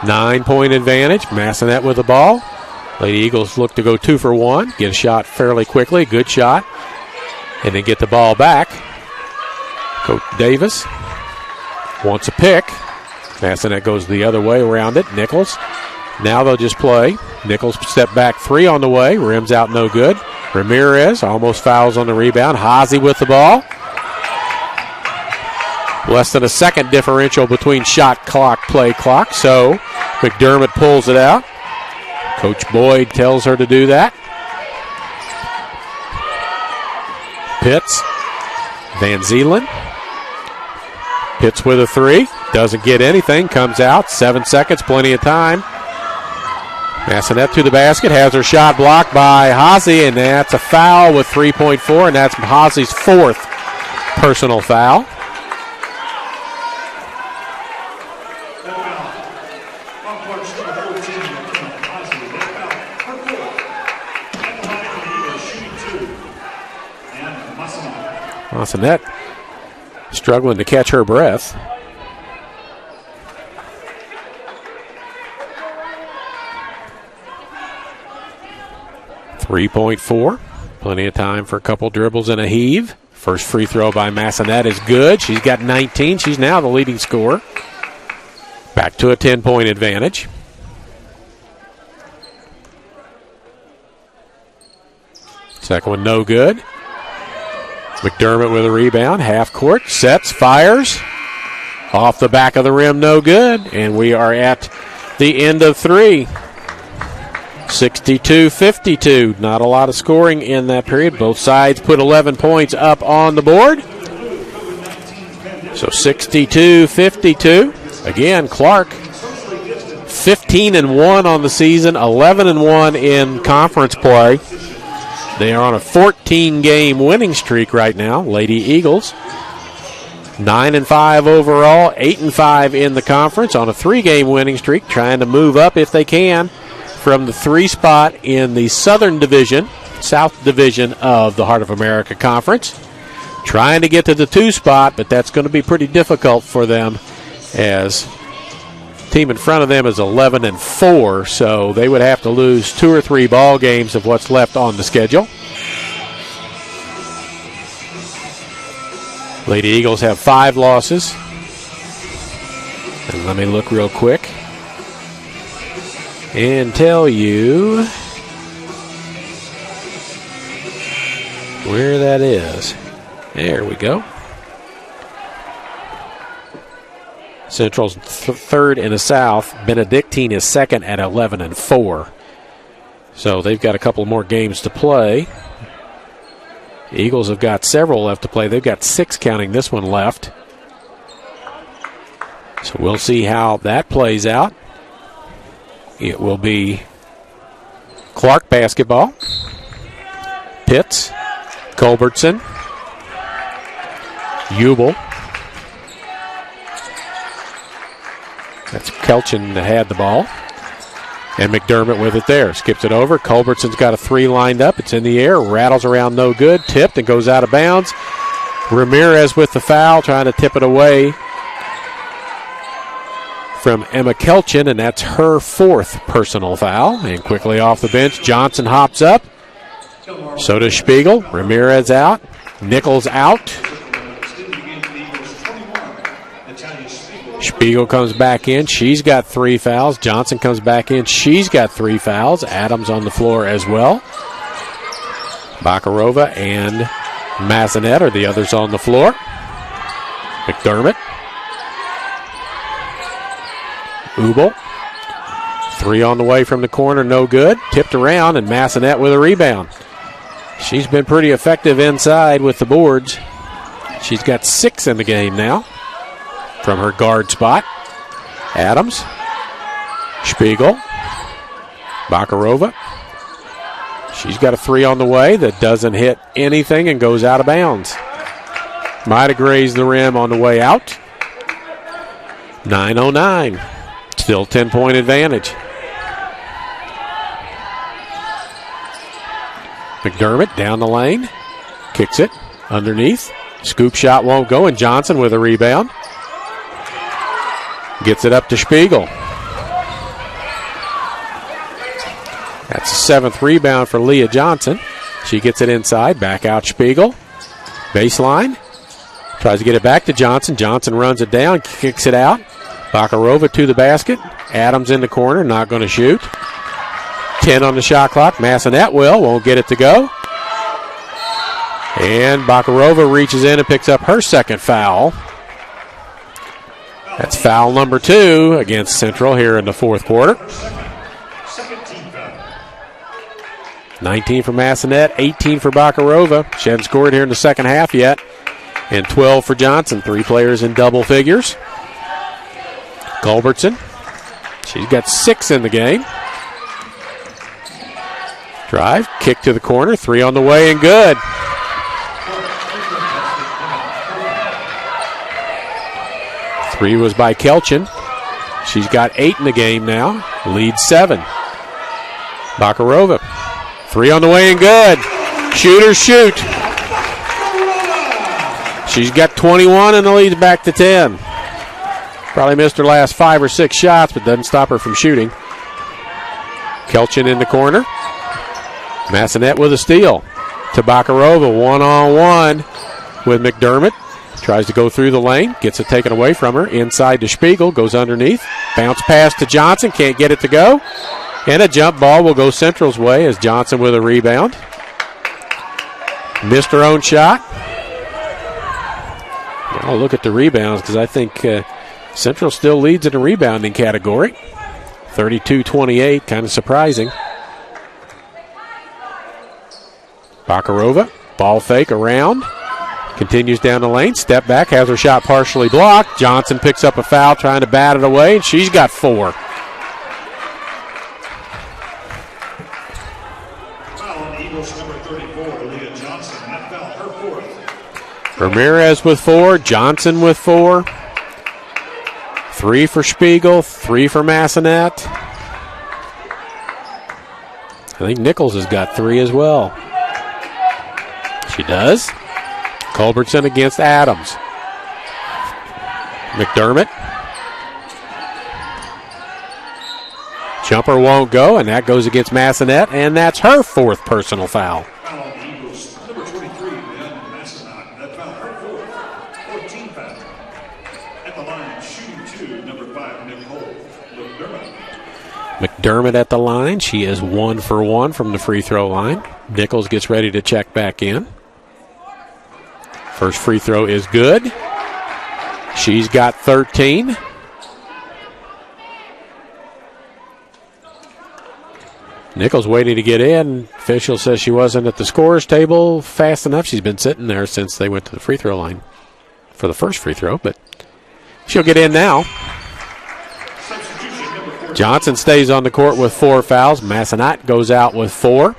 A: 9-point advantage. Massanet with the ball. Lady Eagles look to go 2 for 1. Get a shot fairly quickly. Good shot. And then get the ball back. Coach Davis wants a pick. Massanet goes the other way around it. Nichols. Now they'll just play. Nichols step back 3 on the way. Rims out no good. Ramirez almost fouls on the rebound. Haase with the ball. Less than a second differential between shot clock, play clock. So McDermott pulls it out. Coach Boyd tells her to do that. Pitts. Van Zeeland. Pitts with a 3. Doesn't get anything. Comes out. 7 seconds. Plenty of time. Massanet to the basket. Has her shot blocked by Haase. And that's a foul with 3.4. And that's Haase's 4th personal foul. Massanet struggling to catch her breath. .4. Plenty of time for a couple dribbles and a heave. First free throw by Massanet is good. She's got 19. She's now the leading scorer. Back to a 10-point advantage. Second one no good. McDermott with a rebound, half court, sets, fires. Off the back of the rim, no good. And we are at the end of 3. 62-52. Not a lot of scoring in that period. Both sides put 11 points up on the board. So 62-52. Again, Clarke 15-1 on the season, 11-1 in conference play. They are on a 14-game winning streak right now. Lady Eagles 9-5 overall, 8-5 in the conference on a 3-game winning streak, trying to move up if they can from the 3 spot in the Southern Division, South Division of the Heart of America Conference. Trying to get to the 2 spot, but that's going to be pretty difficult for them as Team in front of them is 11-4, so they would have to lose 2 or 3 ball games of what's left on the schedule. Lady Eagles have 5 losses. And let me look real quick and tell you where that is. There we go. Central's third in the South. Benedictine is second at 11-4. So they've got a couple more games to play. Eagles have got several left to play. They've got 6 counting this one left. So we'll see how that plays out. It will be Clarke basketball. Pitts, Culbertson, Ubel. That's Kelchin that had the ball. And McDermott with it there. Skips it over. Culbertson's got a 3 lined up. It's in the air. Rattles around no good. Tipped and goes out of bounds. Ramirez with the foul, trying to tip it away from Emma Kelchin, and that's her 4th personal foul. And quickly off the bench, Johnson hops up. So does Spiegel. Ramirez out. Nichols out. Spiegel comes back in. She's got 3 fouls. Johnson comes back in. She's got 3 fouls. Adams on the floor as well. Bakarova and Massanet are the others on the floor. McDermott. Ubel. 3 on the way from the corner, no good. Tipped around, and Massanet with a rebound. She's been pretty effective inside with the boards. She's got 6 in the game now from her guard spot. Adams. Spiegel. Bakarova. She's got a 3 on the way that doesn't hit anything and goes out of bounds. Might have grazed the rim on the way out. 9:09. Still 10-point advantage. McDermott down the lane. Kicks it underneath. Scoop shot won't go, and Johnson with a rebound. Gets it up to Spiegel. That's the 7th rebound for Leah Johnson. She gets it inside. Back out Spiegel. Baseline. Tries to get it back to Johnson. Johnson runs it down. Kicks it out. Bakarova to the basket. Adams in the corner. Not going to shoot. 10 on the shot clock. Massanet won't get it to go. And Bakarova reaches in and picks up her 2nd foul. That's foul number 2 against Central here in the 4th quarter. 19 for Massanet, 18 for Bakarova. She hasn't scored here in the 2nd half yet. And 12 for Johnson. 3 players in double figures. Culbertson. She's got 6 in the game. Drive, kick to the corner, 3 on the way and good. Three was by Kelchin. She's got 8 in the game now. Leads 7. Bakarova. 3 on the way and good. Shooters shoot. She's got 21 and the lead's back to 10. Probably missed her last 5 or 6 shots, but doesn't stop her from shooting. Kelchin in the corner. Massanet with a steal. To Bakarova, 1-on-1 with McDermott. Tries to go through the lane. Gets it taken away from her. Inside to Spiegel. Goes underneath. Bounce pass to Johnson. Can't get it to go. And a jump ball will go Central's way as Johnson with a rebound. Missed her own shot. I'll look at the rebounds because I think Central still leads in the rebounding category. 32-28, kind of surprising. Bakarova, ball fake around. Continues down the lane, step back, has her shot partially blocked. Johnson picks up a foul, trying to bat it away, and she's got 4.
B: Foul on Eagles number 34, Leah Johnson. That foul, her 4th.
A: Ramirez with 4, Johnson with 4. 3 for Spiegel, 3 for Massanet. I think Nichols has got 3 as well. She does. Culbertson against Adams. McDermott. Jumper won't go, and that goes against Massanet, and that's her fourth personal foul.
B: Foul on the Eagles, number 23, Leon Massanet. That foul, her fourth, 14 foul. At the line, shooting 2, number 5, Nicole McDermott.
A: McDermott at the line. She is 1 for 1 from the free throw line. Nichols gets ready to check back in. First free throw is good. She's got 13. Nichols waiting to get in. Official says she wasn't at the scorer's table fast enough. She's been sitting there since they went to the free throw line for the first free throw, but she'll get in now. Johnson stays on the court with 4 fouls. Massanet goes out with 4.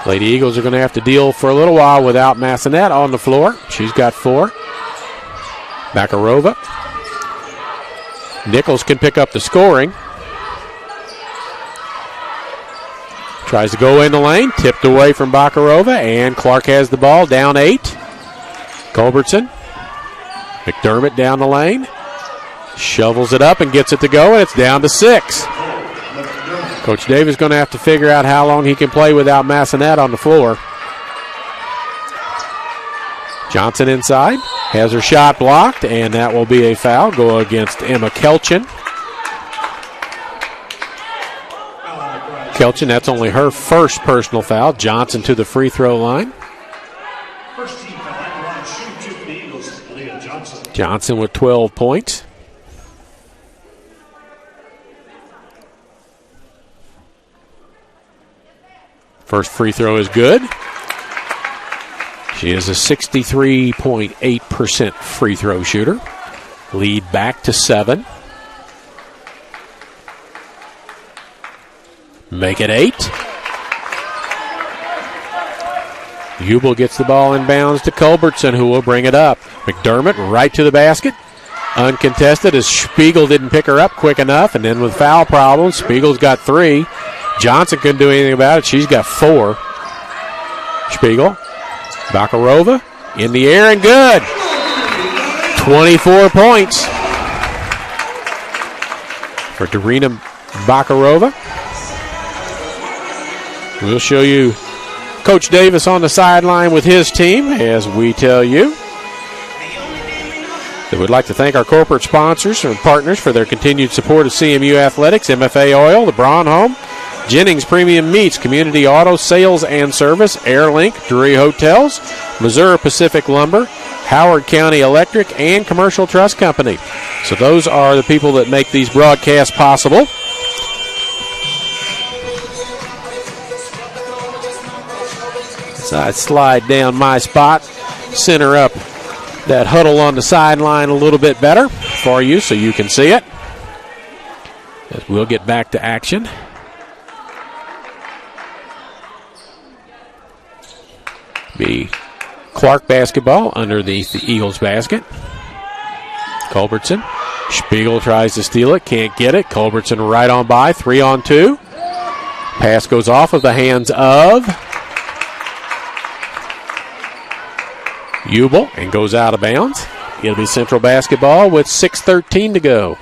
A: Lady Eagles are going to have to deal for a little while without Massanet on the floor. She's got 4. Bakarova. Nichols can pick up the scoring. Tries to go in the lane. Tipped away from Bakarova, and Clarke has the ball, down 8. Culbertson. McDermott down the lane. Shovels it up and gets it to go, and it's down to 6. Coach Davis going to have to figure out how long he can play without Massanet on the floor. Johnson inside, has her shot blocked, and that will be a foul. Go against Emma Kelchin. Kelchin, that's only her first personal foul. Johnson to the free throw line.
B: First team foul at the line, shooting 2 for the Eagles, Leah Johnson.
A: Johnson with 12 points. First free throw is good. She is a 63.8% free throw shooter. Lead back to 7. Make it 8. Hubel gets the ball in bounds to Culbertson, who will bring it up. McDermott right to the basket. Uncontested as Spiegel didn't pick her up quick enough, and then with foul problems, Spiegel's got 3. Johnson couldn't do anything about it. She's got 4. Spiegel. Bakarova in the air and good. 24 points for Darina Bakarova. We'll show you Coach Davis on the sideline with his team as we tell you. We would like to thank our corporate sponsors and partners for their continued support of CMU Athletics, MFA Oil, the Braun Home, Jennings Premium Meats, Community Auto Sales and Service, Airlink, Drury Hotels, Missouri Pacific Lumber, Howard County Electric, and Commercial Trust Company. So those are the people that make these broadcasts possible. So I slide down my spot, center up that huddle on the sideline a little bit better for you so you can see it. As we'll get back to action. Be Clarke basketball underneath the Eagles basket. Culbertson. Spiegel tries to steal it, can't get it. Culbertson right on by, 3-on-2. Pass goes off of the hands of Hubel and goes out of bounds. It'll be Central basketball with 6:13 to go.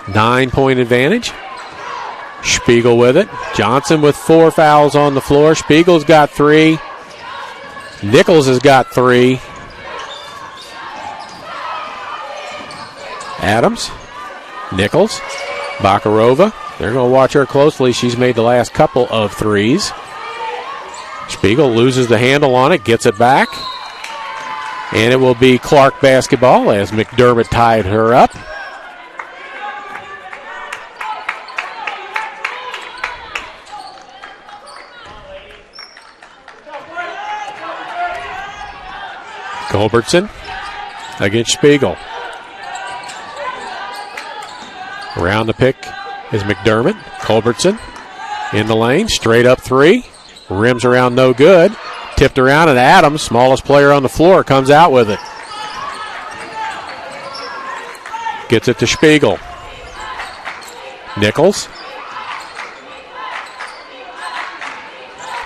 A: 9-point advantage. Spiegel with it. Johnson with 4 fouls on the floor. Spiegel's got 3. Nichols has got 3. Adams. Nichols. Bakarova. They're going to watch her closely. She's made the last couple of threes. Spiegel loses the handle on it, gets it back. And it will be Clarke basketball as McDermott tied her up. Culbertson against Spiegel. Around the pick is McDermott. Culbertson in the lane, straight up 3. Rims around, no good. Tipped around, and Adams, smallest player on the floor, comes out with it. Gets it to Spiegel. Nichols.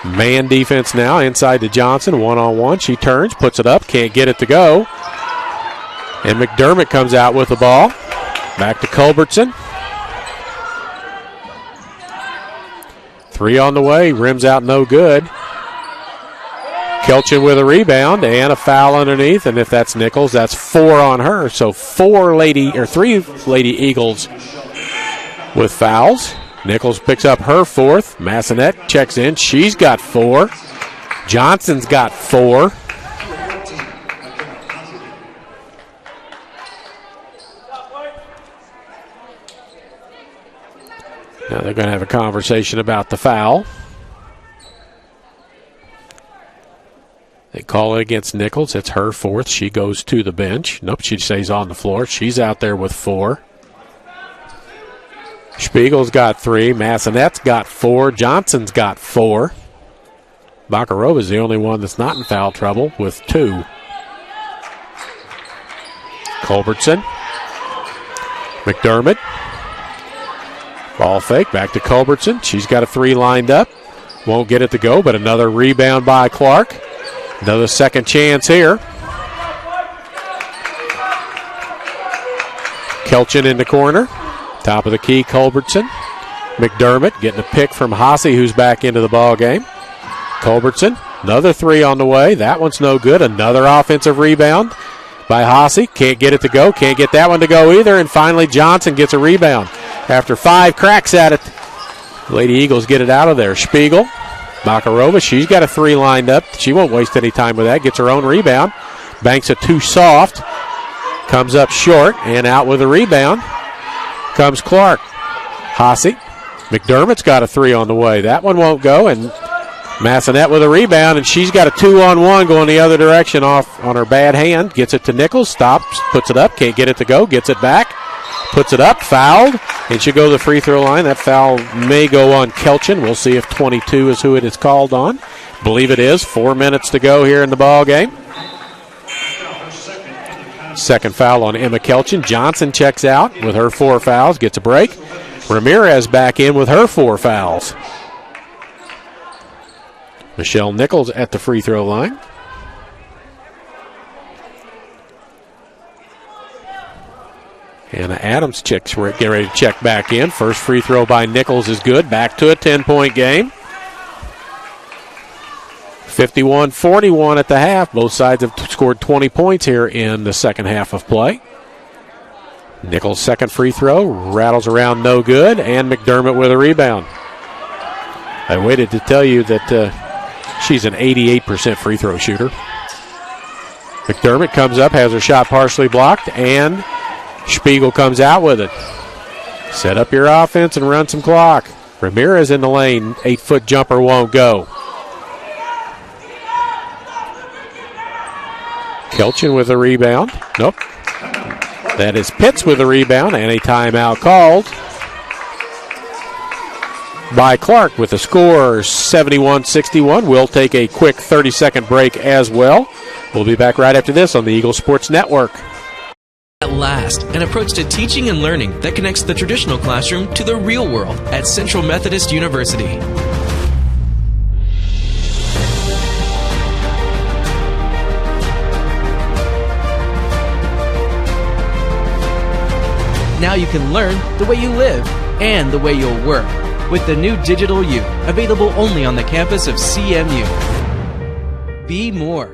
A: Man defense now inside to Johnson. One-on-one. She turns, puts it up, can't get it to go. And McDermott comes out with the ball. Back to Culbertson. 3 on the way. Rims out no good. Kelchin with a rebound and a foul underneath. And if that's Nichols, that's 4 on her. So 3 Lady Eagles with fouls. Nichols picks up her 4th. Massonet checks in. She's got 4. Johnson's got 4. Now they're going to have a conversation about the foul. They call it against Nichols. It's her 4th. She goes to the bench. Nope, she stays on the floor. She's out there with 4. Spiegel's got 3. Massonet's got 4. Johnson's got 4. Bakarova's the only one that's not in foul trouble with 2. Culbertson. McDermott. Ball fake. Back to Culbertson. She's got a 3 lined up. Won't get it to go, but another rebound by Clarke. Another second chance here. Kelchin in the corner. Top of the key, Culbertson. McDermott getting a pick from Haase, who's back into the ball game. Culbertson, another 3 on the way. That one's no good. Another offensive rebound by Haase. Can't get it to go. Can't get that one to go either. And finally, Johnson gets a rebound. After 5 cracks at it, Lady Eagles get it out of there. Spiegel, Bakarova, she's got a 3 lined up. She won't waste any time with that. Gets her own rebound. Banks it too soft. Comes up short and out with a rebound. Comes Clarke. Haase. McDermott's got a 3 on the way. That one won't go. And Massonet with a rebound, and she's got a 2-on-1 going the other direction off on her bad hand. Gets it to Nichols. Stops. Puts it up. Can't get it to go. Gets it back. Puts it up. Fouled. And she'll go to the free throw line. That foul may go on Kelchin. We'll see if 22 is who it is called on. Believe it is. 4 minutes to go here in the ball game. Second foul on Emma Kelchin. Johnson checks out with her 4 fouls, gets a break. Ramirez back in with her 4 fouls. Michelle Nichols at the free throw line. Hannah Adams getting ready to check back in. First free throw by Nichols is good. Back to a 10-point game. 51-41 at the half. Both sides have scored 20 points here in the second half of play. Nichols' second free throw rattles around no good, and McDermott with a rebound. I waited to tell you that she's an 88% free throw shooter. McDermott comes up, has her shot partially blocked, and Spiegel comes out with it. Set up your offense and run some clock. Ramirez in the lane. 8-foot jumper won't go. Kelchin with a rebound. Nope. That is Pitts with a rebound and a timeout called by Clarke with the score 71-61. We'll take a quick 30-second break as well. We'll be back right after this on the Eagle Sports Network.
D: At last, an approach to teaching and learning that connects the traditional classroom to the real world at Central Methodist University. Now you can learn the way you live and the way you'll work with the new Digital U, available only on the campus of CMU. Be more.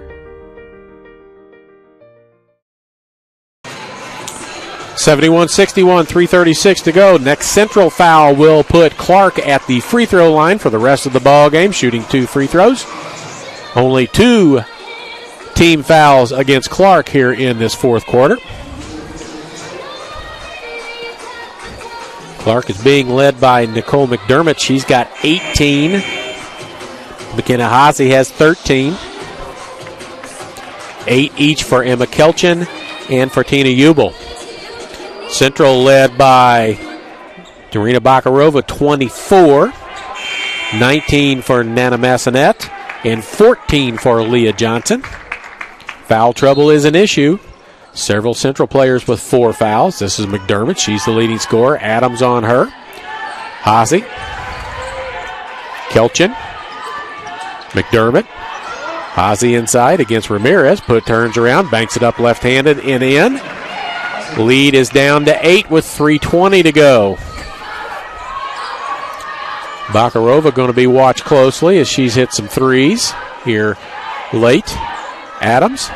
A: 71-61, 3:36 to go. Next Central foul will put Clarke at the free throw line for the rest of the ball game, shooting 2 free throws. Only 2 team fouls against Clarke here in this fourth quarter. Clarke is being led by Nicole McDermott. She's got 18. McKenna Haase has 13. 8 each for Emma Kelchin and for Tina Ubel. Central led by Dorina Bakarova, 24. 19 for Nana Massonet and 14 for Leah Johnson. Foul trouble is an issue. Several Central players with 4 fouls. This is McDermott. She's the leading scorer. Adams on her. Haase. Kelchin. McDermott. Ozzie inside against Ramirez. Turns around, banks it up left-handed and in. Lead is down to 8 with 3:20 to go. Bakarova going to be watched closely as she's hit some threes here late. Adams.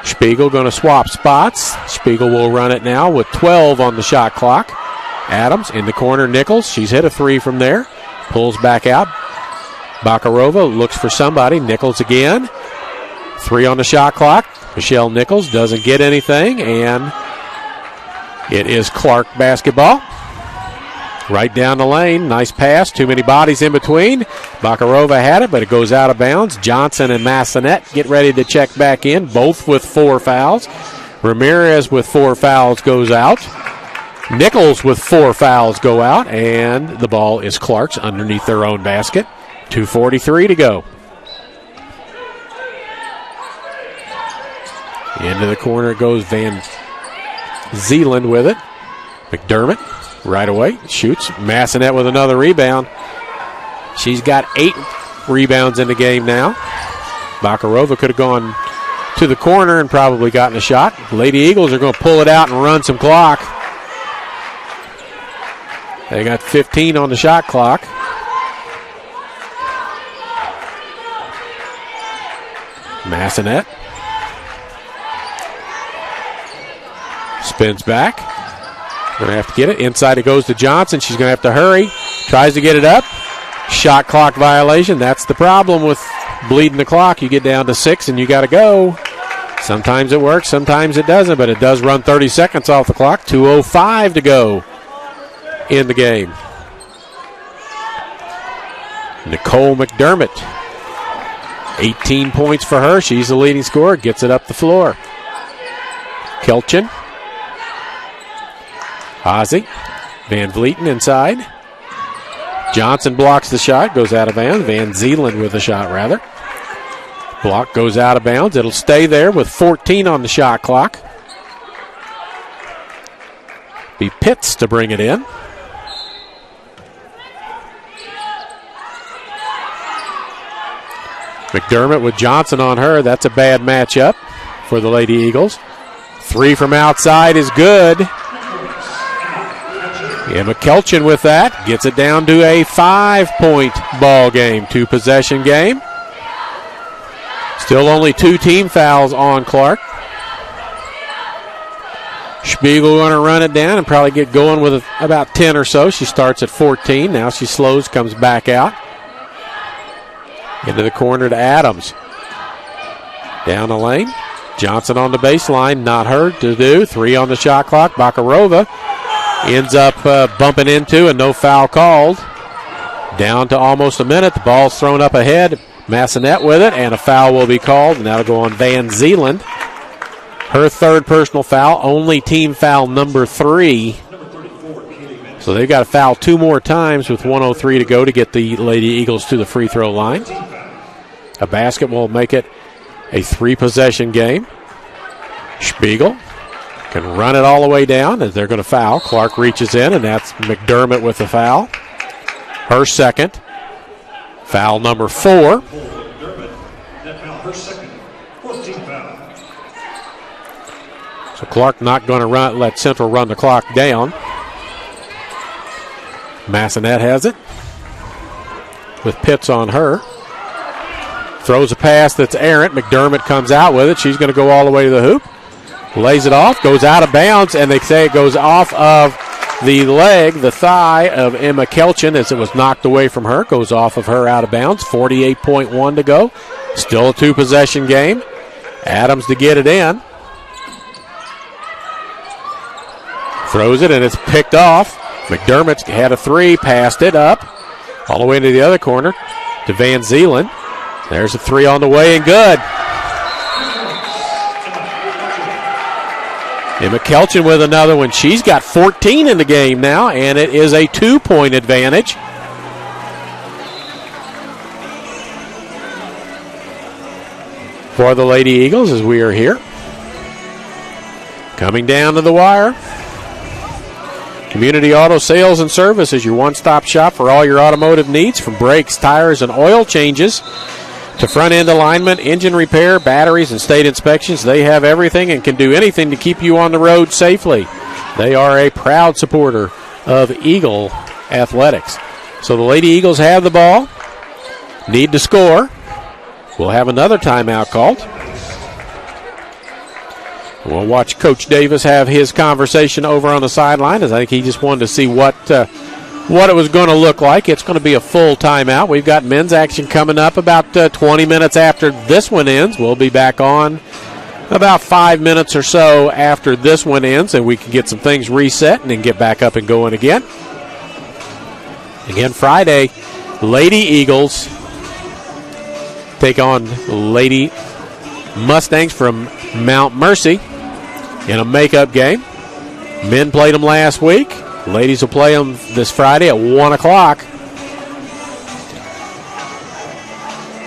A: Spiegel going to swap spots. Spiegel will run it now with 12 on the shot clock. Adams in the corner. Nichols. She's hit a three from there. Pulls back out. Bakarova looks for somebody. Nichols again. 3 on the shot clock. Michelle Nichols doesn't get anything, and it is Clarke basketball. Right down the lane. Nice pass. Too many bodies in between. Bakarova had it, but it goes out of bounds. Johnson and Massanet get ready to check back in, both with 4 fouls. Ramirez with 4 fouls goes out. Nichols with 4 fouls go out, and the ball is Clarke's underneath their own basket. 2:43 to go. Into the corner goes Van Zeeland with it. McDermott right away shoots. Massanet with another rebound. She's got 8 rebounds in the game now. Bakarova could have gone to the corner and probably gotten a shot. Lady Eagles are going to pull it out and run some clock. They got 15 on the shot clock. Massanet spins back. Going to have to get it. Inside it goes to Johnson. She's going to have to hurry. Tries to get it up. Shot clock violation. That's the problem with bleeding the clock. You get down to 6 and you got to go. Sometimes it works, sometimes it doesn't, but it does run 30 seconds off the clock. 2:05 to go in the game. Nicole McDermott. 18 points for her. She's the leading scorer. Gets it up the floor. Kelchin. Ozzie. Van Vlieten inside. Johnson blocks the shot. Goes out of bounds. Van Zeeland with the shot, rather. Block goes out of bounds. It'll stay there with 14 on the shot clock. Be Pitts to bring it in. McDermott with Johnson on her. That's a bad matchup for the Lady Eagles. 3 from outside is good. Emma Kelchin with that. Gets it down to a 5-point ball game. 2-possession game. Still only 2 team fouls on Clarke. Spiegel going to run it down and probably get going with about 10 or so. She starts at 14. Now she slows, comes back out. Into the corner to Adams. Down the lane. Johnson on the baseline. Not her to do. 3 on the shot clock. Bakarova ends up bumping into and no foul called. Down to almost a minute. The ball's thrown up ahead. Massanet with it, and a foul will be called, and that'll go on Van Zeeland. Her 3rd personal foul, only team foul number 3. So they've got to foul 2 more times with 1:03 to go to get the Lady Eagles to the free throw line. A basket will make it a 3-possession game. Spiegel can run it all the way down as they're going to foul. Clarke reaches in, and that's McDermott with the foul. Her 2nd. Foul number 4.
B: That foul, her 2nd, 14th foul.
A: So Clarke not going to let Central run the clock down. Massanet has it with Pitts on her. Throws a pass that's errant. McDermott comes out with it. She's going to go all the way to the hoop. Lays it off. Goes out of bounds, and they say it goes off of the leg, the thigh of Emma Kelchin as it was knocked away from her. Goes off of her out of bounds. 48.1 to go. Still a 2-possession game. Adams to get it in. Throws it, and it's picked off. McDermott's had a 3, passed it up. All the way into the other corner to Van Zeeland. There's a 3 on the way, and good. Emma Kelchin with another one. She's got 14 in the game now, and it is a 2-point advantage. For the Lady Eagles as we are here. Coming down to the wire. Community Auto Sales and Service is your one-stop shop for all your automotive needs, from brakes, tires, and oil changes to front-end alignment, engine repair, batteries, and state inspections. They have everything and can do anything to keep you on the road safely. They are a proud supporter of Eagle Athletics. So the Lady Eagles have the ball, need to score. We'll have another timeout called. We'll watch Coach Davis have his conversation over on the sideline, as I think he just wanted to see what it was going to look like. It's going to be a full timeout. We've got men's action coming up about 20 minutes after this one ends. We'll be back on about 5 minutes or so after this one ends, and we can get some things reset and then get back up and going again. Again, Friday, Lady Eagles take on Lady Mustangs from Mount Mercy in a makeup game. Men played them last week. Ladies will play them this Friday at 1 o'clock.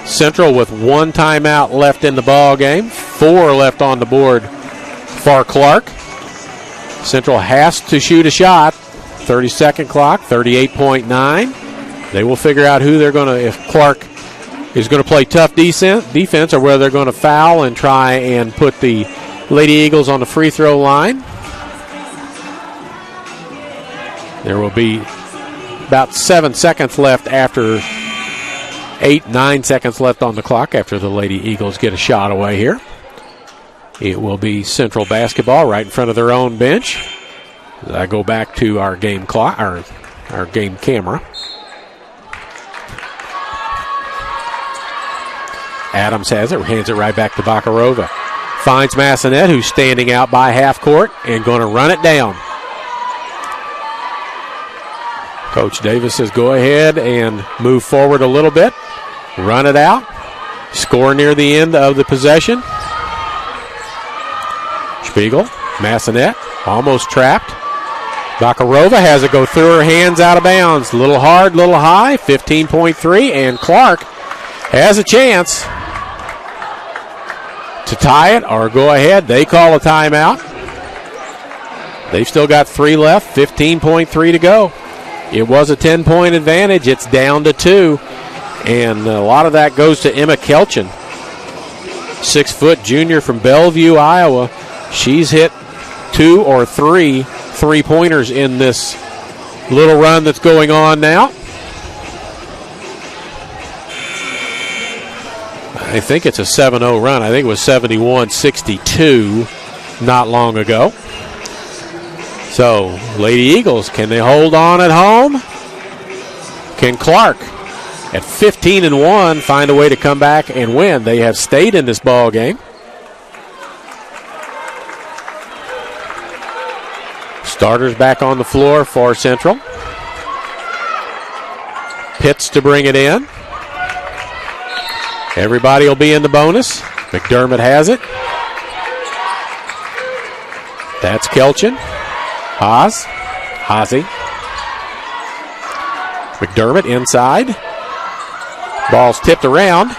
A: Central with one timeout left in the ball game. 4 left on the board for Clarke. Central has to shoot a shot. 30-second clock, 38.9. They will figure out who they're going to, if Clarke is going to play tough defense or whether they're going to foul and try and put the Lady Eagles on the free throw line. There will be about 7 seconds left after 9 seconds left on the clock after the Lady Eagles get a shot away here. It will be Central basketball right in front of their own bench. As I go back to our game clock, our game camera. Adams has it, hands it right back to Bakarova. Finds Massonet, who's standing out by half court and going to run it down. Coach Davis says go ahead and move forward a little bit. Run it out. Score near the end of the possession. Spiegel, Massonet, almost trapped. Bakarova has it go through her hands out of bounds. Little hard, little high, 15.3, and Clarke has a chance to tie it or go ahead. They call a timeout. They've still got 3 left, 15.3 to go. It was a 10-point advantage. It's down to 2, and a lot of that goes to Emma Kelchin, 6-foot junior from Bellevue, Iowa. She's hit 2 or 3 three-pointers in this little run that's going on now. I think it's a 7-0 run. I think it was 71-62 not long ago. So, Lady Eagles, can they hold on at home? Can Clarke, at 15-1, find a way to come back and win? They have stayed in this ball game. Starters back on the floor for Central. Pitts to bring it in. Everybody will be in the bonus. McDermott has it. That's Kelchin. Hazy. McDermott inside. Ball's tipped around.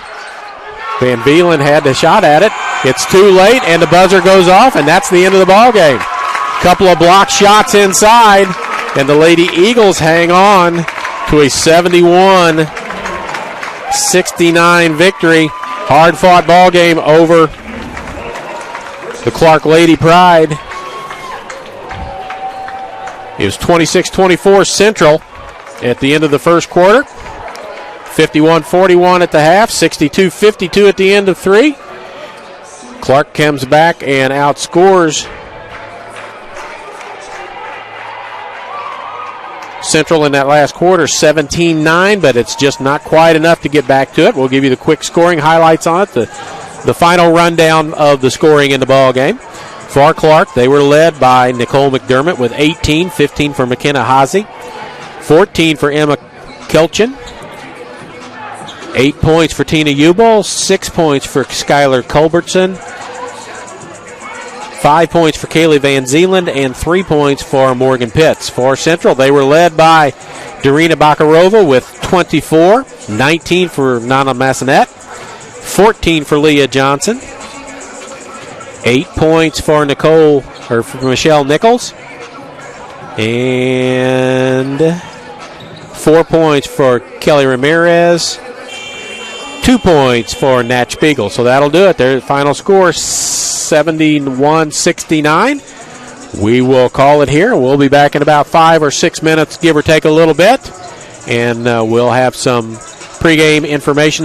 A: Van Veelen had the shot at it. It's too late, and the buzzer goes off, and that's the end of the ball game. Couple of block shots inside, and the Lady Eagles hang on to a 71-69 victory. Hard-fought ball game over the Clarke Lady Pride. It was 26-24 Central at the end of the first quarter. 51-41 at the half, 62-52 at the end of 3. Clarke comes back and outscores Central in that last quarter, 17-9, but it's just not quite enough to get back to it. We'll give you the quick scoring highlights on it, the final rundown of the scoring in the ball game. For Clarke, they were led by Nicole McDermott with 18, 15 for McKenna Hazy, 14 for Emma Kelchin, 8 points for Tina Ubel, 6 points for Skylar Culbertson, 5 points for Kaylee Van Zeeland, and 3 points for Morgan Pitts. For Central, they were led by Darina Bakarova with 24, 19 for Nana Massonet, 14 for Leah Johnson, 8 points for Michelle Nichols, And 4 points for Kelly Ramirez. 2 points for Nat Spiegel. So that'll do it. Their final score, 71-69. We will call it here. We'll be back in about 5 or 6 minutes, give or take a little bit. And we'll have some pregame information